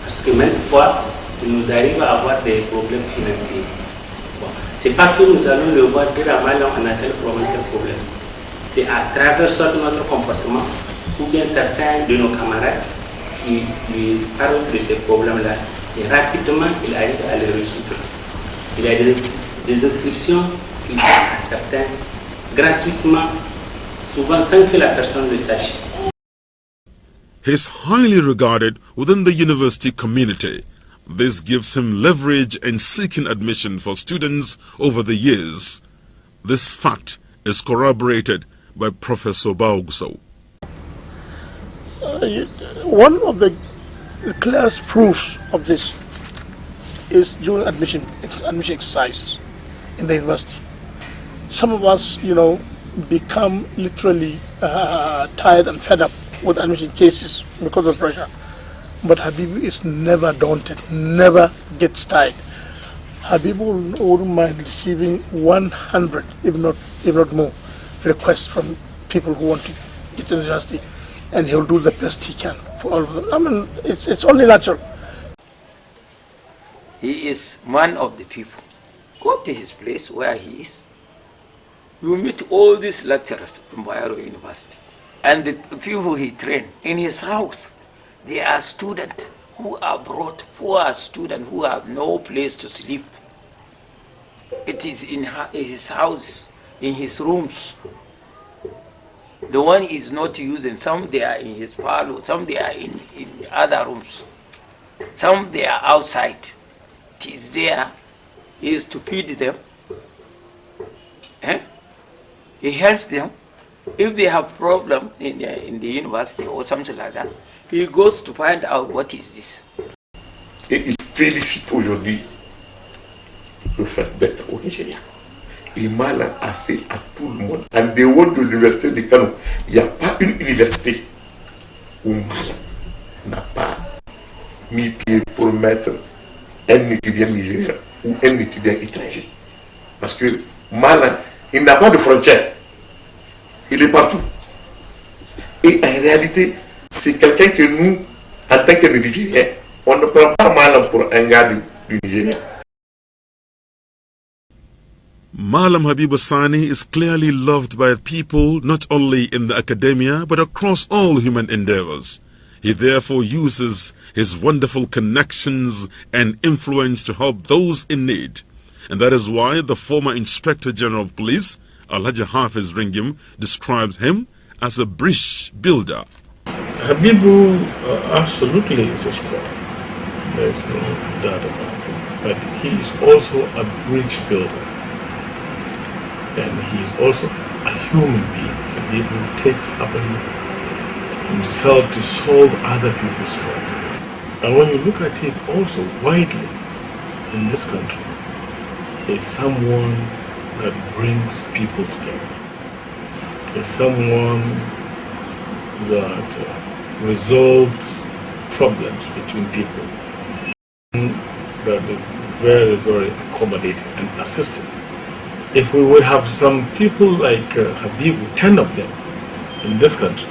parce que même fois, il nous arrive à avoir des problèmes financiers. Bon, c'est pas que nous allons le voir dire à Mallam on a tel problème. C'est à travers soit notre comportement ou bien certains de nos camarades qui lui parlent de ces problèmes-là et rapidement il arrive à les résoudre. Il y a des inscriptions qu'il fait à certains gratuitement, souvent sans que la personne le sache. He is highly regarded within the university community. This gives him leverage in seeking admission for students over the years. This fact is corroborated by Professor Baugso. One of the clearest proofs of this is during admission exercises in the university. Some of us, become literally tired and fed up with admission cases because of pressure. But Habibu is never daunted, never gets tired. Habibu wouldn't mind receiving 100, if not more, requests from people who want to get to the university, and he'll do the best he can for all of them. I mean, it's only natural. He is one of the people. Go to his place where he is. You meet all these lecturers from Bayero University. And the people he trained in his house, they are students who are brought, poor students who have no place to sleep. It is in his house, in his rooms. The one is not using, some they are in his parlor, some they are in other rooms, some they are outside. It is there, he is to feed them. He helps them. If they have problem in the university or something like that, he goes to find out what is this. Et il félicite aujourd'hui le fait d'être au Nigeria. Et Mallam a fait à tout le monde. En dehors de l'université de Kano, il n'y a pas une université où Mallam n'a pas mis pied pour mettre un étudiant nigérien ou un étudiant étranger. Parce que Mallam, il n'a pas de frontières. Il est partout. Et en réalité, c'est quelqu'un que nous, en tant que Nigériens, on ne prend pas Mallam pour un gars du Nigeria. Mallam Habibu Sani is clearly loved by people not only in the academia but across all human endeavors. He therefore uses his wonderful connections and influence to help those in need. And that is why the former Inspector General of Police, Alhaji Hafiz Ringim, describes him as a bridge builder. Habibu absolutely is a scholar. There is no doubt about it. But he is also a bridge builder. And he is also a human being. Habibu takes upon himself to solve other people's problems. And when you look at it also widely in this country, is someone that brings people together. Is someone that resolves problems between people. That is very, very accommodating and assisting. If we would have some people like Habibu, 10 of them in this country,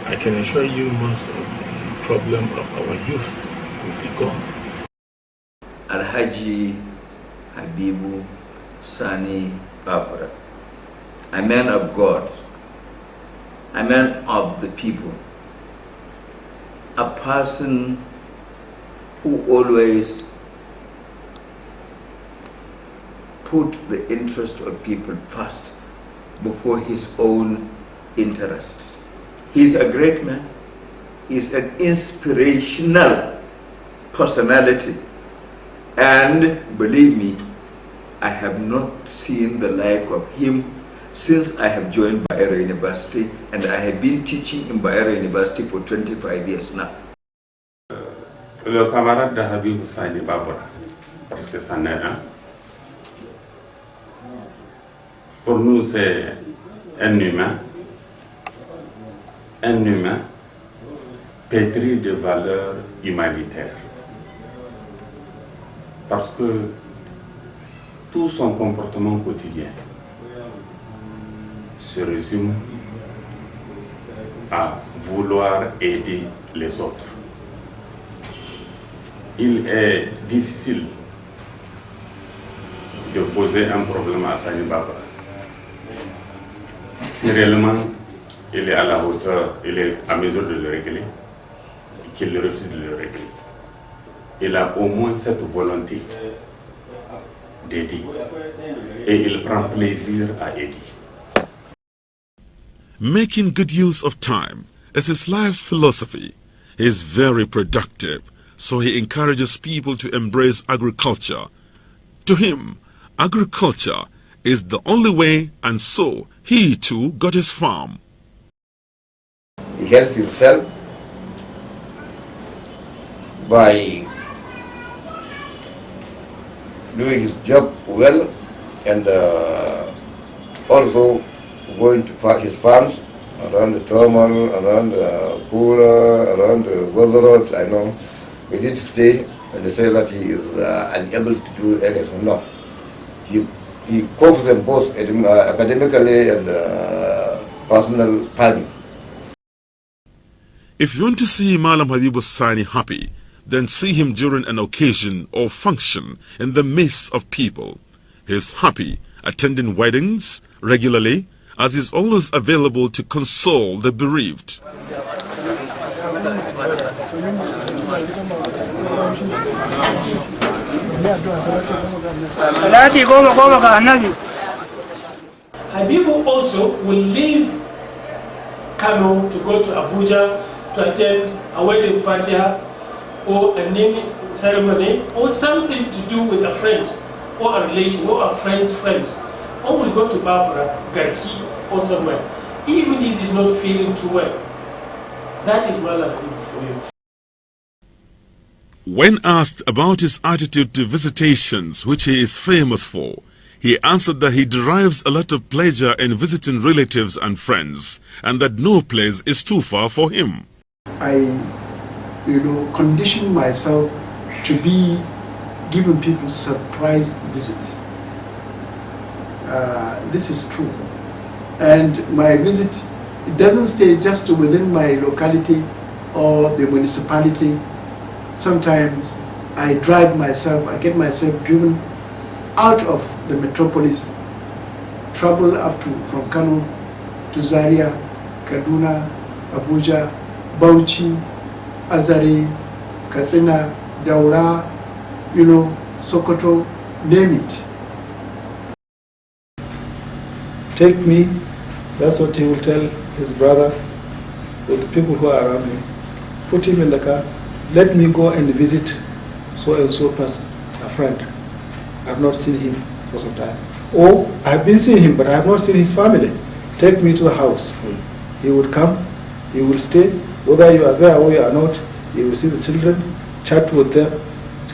I can assure you most of the problem of our youth will be gone. Alhaji Habibu Sani Babura, a man of God, a man of the people, a person who always put the interest of people first before his own interests. He's a great man. He's an inspirational personality. And believe me, I have not seen the like of him since I have joined Bayero University, and I have been teaching in Bayero University for 25 years now. Le camarade de Habibu Sani Babura, parce que c'en est un. Pour nous, c'est un humain pétri de valeurs humanitaires. Parce que tout son comportement quotidien se résume à vouloir aider les autres. Il est difficile de poser un problème à Sani Babura. Si réellement il est à la hauteur, il est à mesure de le régler, et qu'il refuse de le régler, il a au moins cette volonté d'aider. Et il prend plaisir à aider. Making good use of time is his life's philosophy. He is very productive, so he encourages people to embrace agriculture. To him, agriculture is the only way, and so he too got his farm. He helped himself by doing his job well, and also going to his farms around the Tomal, around the Pula, around the Weather Road. I know he did stay and they say that he is unable to do anything. No. He copes them both academically and personal planning. If you want to see Mallam Habibu Sani happy, then see him during an occasion or function in the midst of people. He is happy attending weddings regularly, as he is always available to console the bereaved. Habibu also will leave Kano to go to Abuja to attend a wedding fatiha or a naming ceremony or something to do with a friend or a relation or a friend's friend, or will go to Babura, Garki or somewhere, even if he's not feeling too well. That is Mallam Habibu for you. When asked about his attitude to visitations, which he is famous for, he answered that he derives a lot of pleasure in visiting relatives and friends, and that no place is too far for him. I, condition myself to be giving people surprise visits. This is true. And my visit, it doesn't stay just within my locality or the municipality. Sometimes I drive myself, I get myself driven out of the metropolis, travel from Kano to Zaria, Kaduna, Abuja, Bauchi, Azare, Katsina, Daura, Sokoto, name it. Take me, that's what he will tell his brother with the people who are around him. Put him in the car, let me go and visit so and so person, a friend. I've not seen him for some time. Or I've been seeing him, but I have not seen his family. Take me to the house. He would come, he will stay, whether you are there or you are not, he will see the children, chat with them,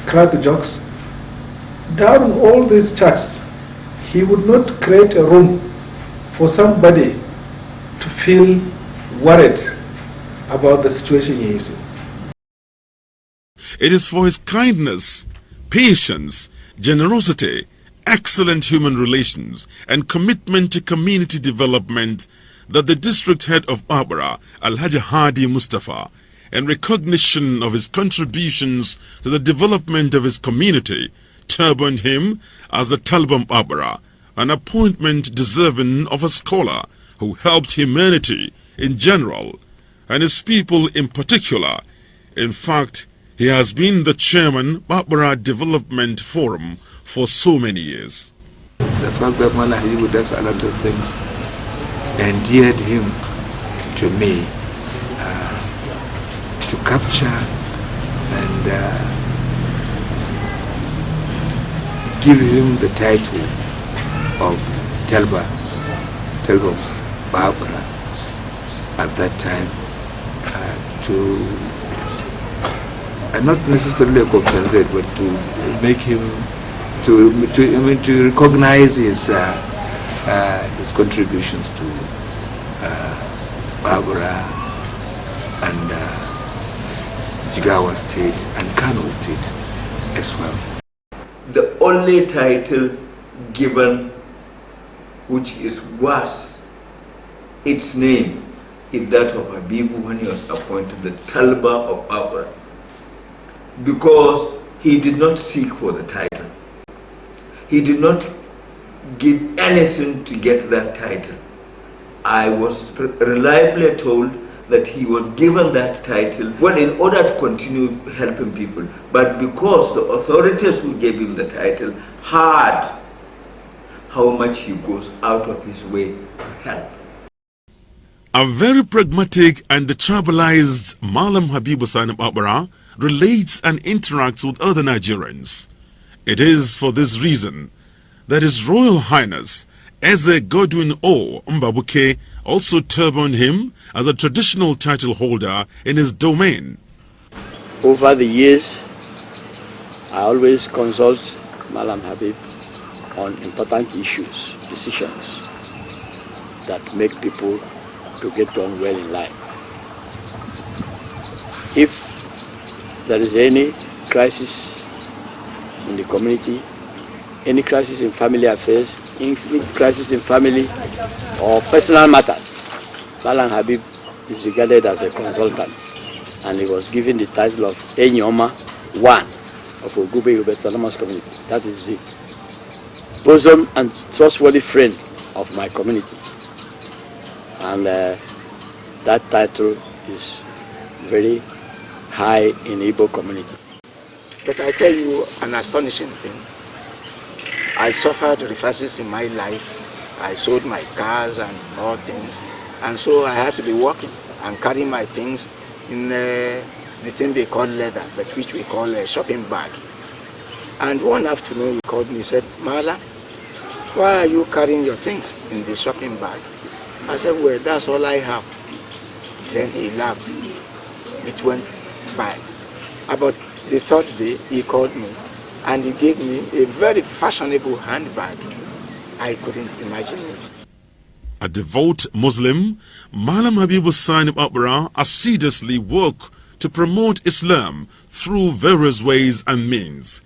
crack jokes. Down all these chats, he would not create a room for somebody to feel worried about the situation he is in. It is for his kindness, patience, generosity, excellent human relations, and commitment to community development that the district head of Babura, Alhaji Hadi Mustafa, in recognition of his contributions to the development of his community, turbaned him as the Talbam Babura, an appointment deserving of a scholar who helped humanity in general and his people in particular. In fact, he has been the chairman Babura Development Forum for so many years. The fact that Mallam Habibu does a lot of things endeared him to me, to capture and give him the title of Talbam Babura at that time, to not necessarily compensate, but to make him to recognize his contributions to Babura and Jigawa State and Kano State as well. The only title given which is worth its name is that of Habibu when he was appointed the Talba of Babura, because he did not seek for the title. He did not give anything to get that title. I was reliably told that he was given that title, well, in order to continue helping people, but because the authorities who gave him the title heard how much he goes out of his way to help. A very pragmatic and tribalized Mallam Habibu Sani Babura relates and interacts with other Nigerians. It is for this reason that His Royal Highness Eze Godwin O. Mbabuke also turbaned him as a traditional title holder in his domain. Over the years, I always consult Mallam Habib on important issues, decisions that make people to get on well in life. If there is any crisis in the community, any crisis in family affairs, any crisis in family or personal matters, Mallam Habib is regarded as a consultant, and he was given the title of Enyoma One of Ogube Autonomous Community. That is the bosom and trustworthy friend of my community. And that title is very high in Igbo community. But I tell you an astonishing thing. I suffered reverses in my life. I sold my cars and all things. And so I had to be walking and carrying my things in the thing they call leather, but which we call a shopping bag. And one afternoon he called me and said, Mallam, why are you carrying your things in the shopping bag? I said, well, that's all I have. Then he laughed. It went by. About the third day, he called me and he gave me a very fashionable handbag. I couldn't imagine it. A devout Muslim, Mallam Habibu Sani Babura assiduously worked to promote Islam through various ways and means.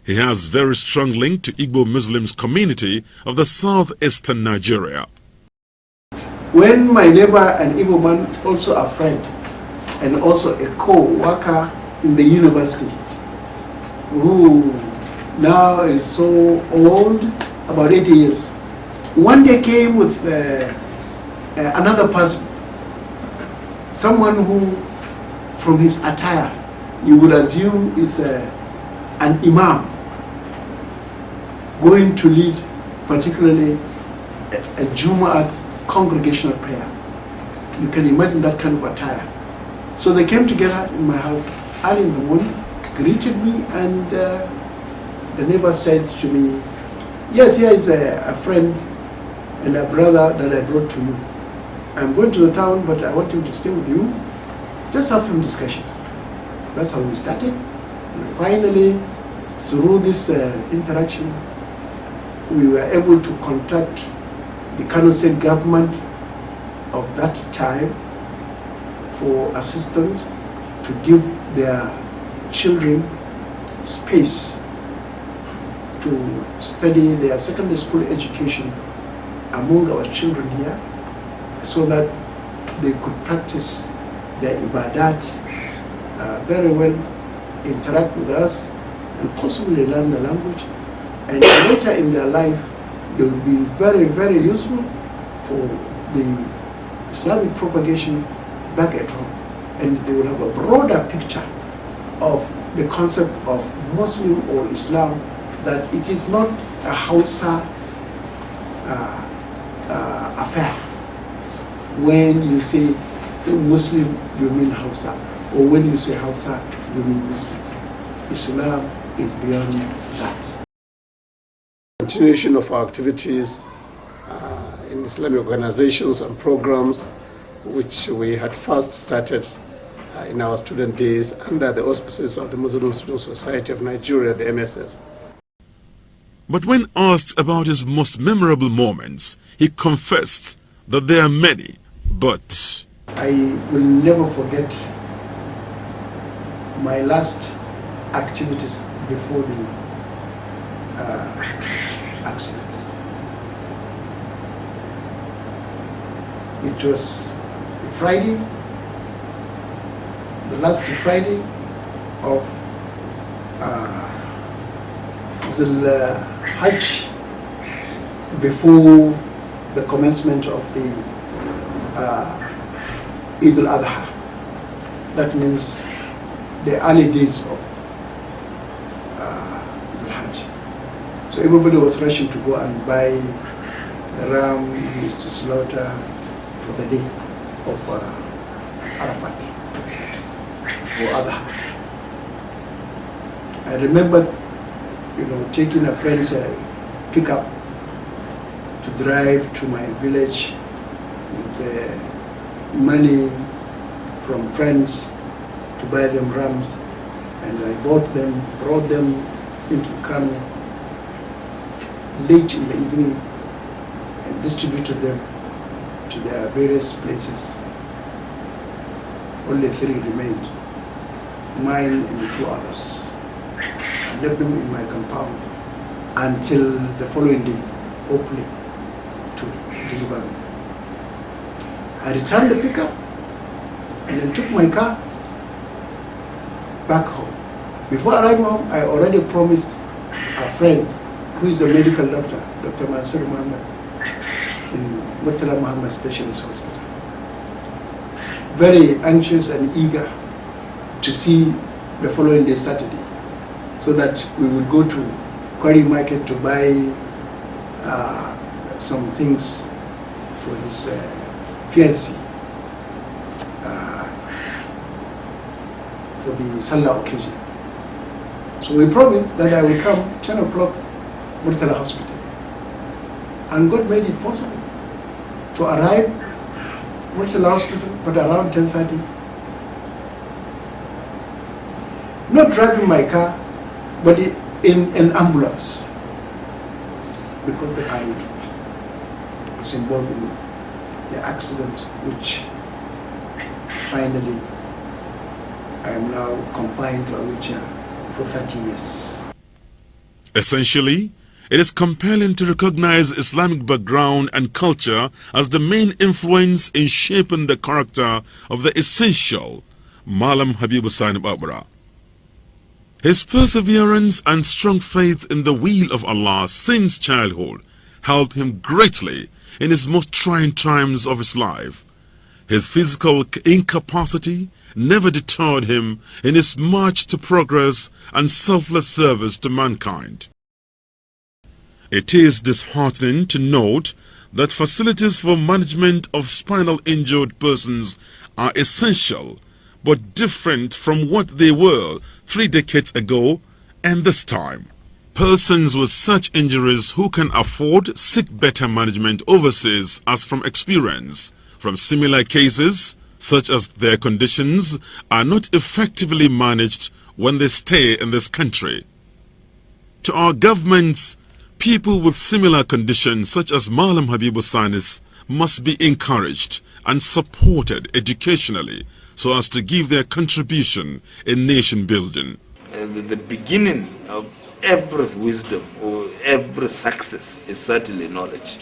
He has very strong link to Igbo Muslims community of the southeastern Nigeria. When my neighbor, an Igbo man, also a friend, and also a co-worker in the university, who now is so old, about 80 years, one day came with another person, someone who, from his attire, you would assume is an imam going to lead particularly a Jumu'ah congregational prayer. You can imagine that kind of attire. So they came together in my house early in the morning, greeted me, and the neighbor said to me, yes, here is a friend and a brother that I brought to you. I'm going to the town, but I want him to stay with you. Just have some discussions. That's how we started. And finally, through this interaction, we were able to contact the Kano State government of that time for assistance to give their children space to study their secondary school education among our children here, so that they could practice their ibadat very well, interact with us, and possibly learn the language. And later in their life, they will be very, very useful for the Islamic propagation back at home. And they will have a broader picture of the concept of Muslim or Islam, that it is not a Hausa affair. When you say Muslim, you mean Hausa, or when you say Hausa, you mean Muslim. Islam is beyond that. Continuation of our activities in Islamic organizations and programs, which we had first started in our student days under the auspices of the Muslim Student Society of Nigeria, the MSS. But when asked about his most memorable moments, he confessed that there are many, but I will never forget my last activities before the accident. It was Friday, the last Friday of the Hajj, before the commencement of the Eid al-Adha. That means the early days of the Hajj. So everybody was rushing to go and buy the ram we used to slaughter for the day of Arafat or Adha. I remembered, taking a friend's pickup to drive to my village with the money from friends to buy them rams, and I brought them into Kano late in the evening and distributed them to their various places. Only 3 remained, mine and 2 others. left them in my compound until the following day, hopefully, to deliver them. I returned the pickup and then took my car back home. Before arriving home, I already promised a friend who is a medical doctor, Dr. Mansur Muhammad, in Murtala Muhammad Specialist Hospital. Very anxious and eager to see the following day, Saturday, so that we would go to Quarry Market to buy some things for his fiancée for the Salah occasion. So we promised that I will come 10 o'clock Murtala Hospital. And God made it possible to arrive Murtala Hospital, but around 10:30. Not driving my car, but in an ambulance, because the car was involved in the accident, which finally I am now confined to a wheelchair for 30 years. Essentially, it is compelling to recognize Islamic background and culture as the main influence in shaping the character of the essential Mallam Habibu Sani Babura. His perseverance and strong faith in the will of Allah since childhood helped him greatly in his most trying times of his life. His physical incapacity never deterred him in his march to progress and selfless service to mankind. It is disheartening to note that facilities for management of spinal injured persons are essential but different from what they were 3 decades ago and this time. Persons with such injuries who can afford seek better management overseas as from experience from similar cases, such as their conditions are not effectively managed when they stay in this country. To our governments, people with similar conditions such as Mallam Habibu Sani's must be encouraged and supported educationally so as to give their contribution in nation building. The beginning of every wisdom or every success is certainly knowledge.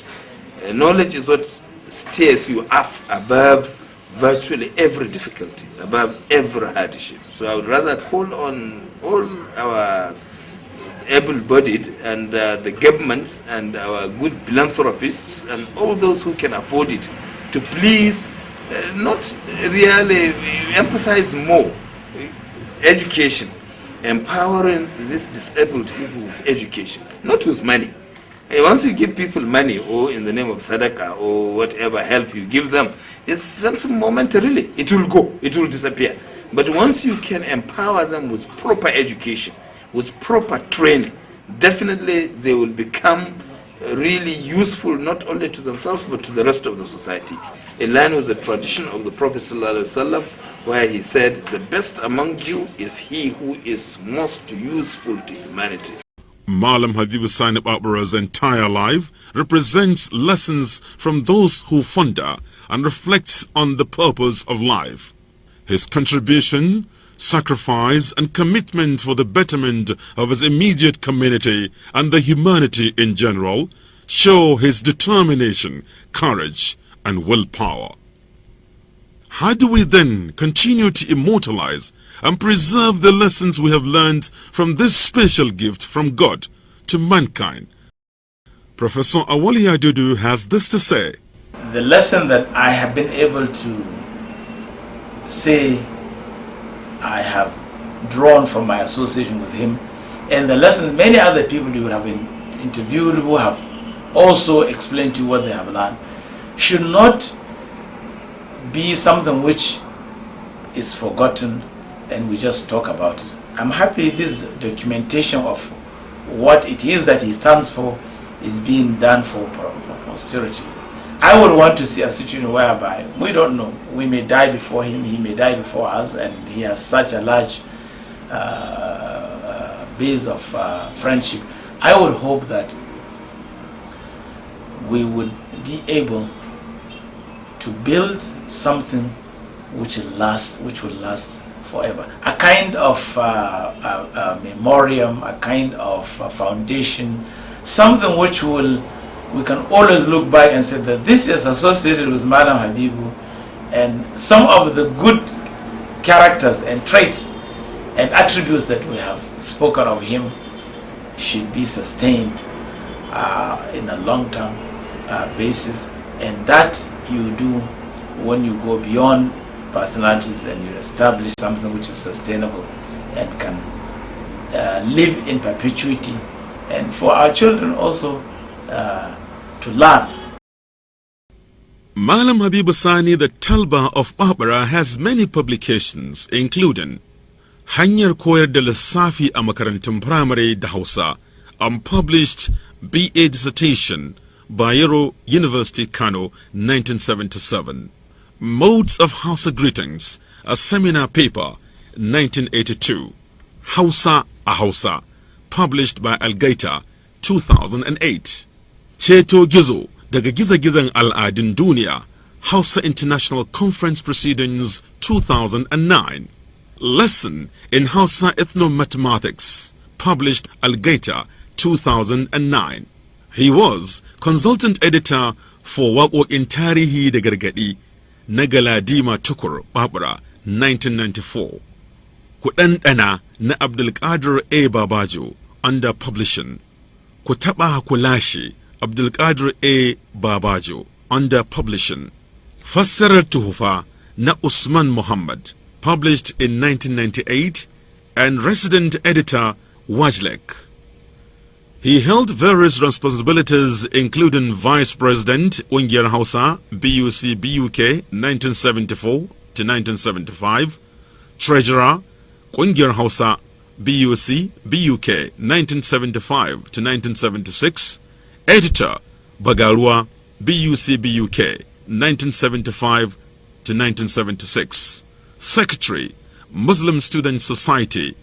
Knowledge is what steers you up above virtually every difficulty, above every hardship. So I would rather call on all our able-bodied and the governments and our good philanthropists and all those who can afford it to please not really emphasize more education, empowering these disabled people with education, not with money. Once you give people money, or in the name of sadaqah or whatever help you give them, it's something momentarily. It will go, it will disappear. But once you can empower them with proper education, with proper training, definitely they will become really useful not only to themselves but to the rest of the society. In line with the tradition of the Prophet ﷺ, where he said, "The best among you is he who is most useful to humanity." Mallam Habibu Sani Babura's entire life represents lessons from those who ponder and reflect on the purpose of life. His contribution, sacrifice and commitment for the betterment of his immediate community and the humanity in general show his determination, courage and willpower. How do we then continue to immortalize and preserve the lessons we have learned from this special gift from God to mankind? Professor Awali Adudu has this to say. The lesson that I have been able to say I have drawn from my association with him, and the lessons many other people you would have been interviewed who have also explained to you what they have learned, should not be something which is forgotten and we just talk about it. I'm happy this documentation of what it is that he stands for is being done for posterity. I would want to see a situation whereby, we don't know, we may die before him, he may die before us, and he has such a large base of friendship. I would hope that we would be able to build something which will last forever. A kind of memoriam, a kind of foundation, something which we can always look back and say that this is associated with Mallam Habibu, and some of the good characters and traits and attributes that we have spoken of him should be sustained in a long-term basis, and that you do when you go beyond personalities and you establish something which is sustainable and can live in perpetuity, and for our children also to learn. Mallam Habibu Sani, the Talba of Babura, has many publications, including Hanyar Koyar da Lissafi a Makarantun Primary da Hausa, unpublished BA dissertation, Bayero, University, Kano, 1977. Modes of Hausa Greetings, a seminar paper, 1982. Hausa a Hausa, published by Algaita, 2008. Ceto Gizo, daga Giza-Gizan Al'adun Duniya, Hausa International Conference Proceedings, 2009. Lesson in Hausa Ethnomathematics, published Algaita, 2009. He was consultant editor for Waƙoƙin Tarihi da Gargaɗi na Galadima Tukur Babura, 1994. Kuɗanɗana na Abdulkadir A. Babajo, under publishing. Kutaɓa Kulashi, Abdulkadir A. Babajo, under publishing. Fassarar Tuhufa na Usman Muhammad, published in 1998, and resident editor Wajlek. He held various responsibilities, including Vice President, Ungiyar Hausa, BUC-BUK, 1974 to 1975, Treasurer, Ungiyar Hausa, BUC-BUK, 1975 to 1976, Editor, Bagarua, BUC-BUK, 1975 to 1976, Secretary, Muslim Student Society,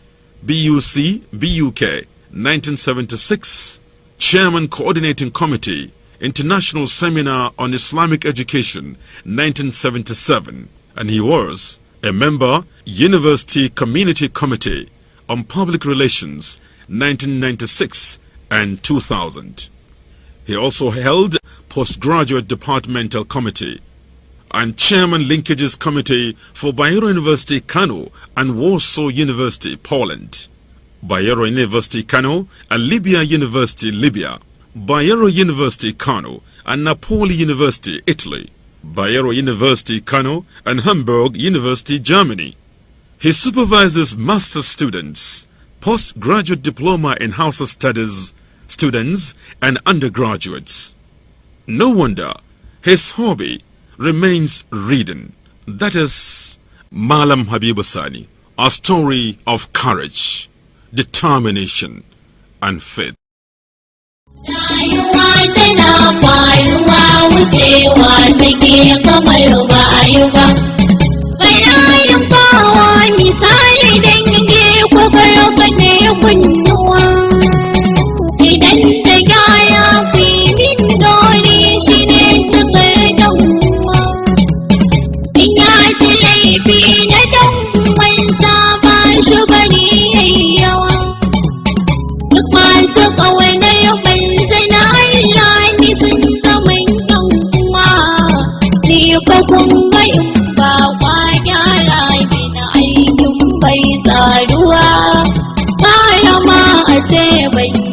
BUC-BUK, 1976, Chairman Coordinating Committee, International Seminar on Islamic Education, 1977, and he was a member, University Community Committee on Public Relations, 1996 and 2000. He also held Postgraduate Departmental Committee and Chairman Linkages Committee for Bayero University, Kano, and Warsaw University, Poland. Bayero University, Kano, and Libya University, Libya. Bayero University, Kano, and Napoli University, Italy. Bayero University, Kano, and Hamburg University, Germany. He supervises master's students, postgraduate diploma in Hausa studies students, and undergraduates. No wonder his hobby remains reading. That is Mallam Habibu Sani, a story of courage, determination, and faith. Malama a ce bai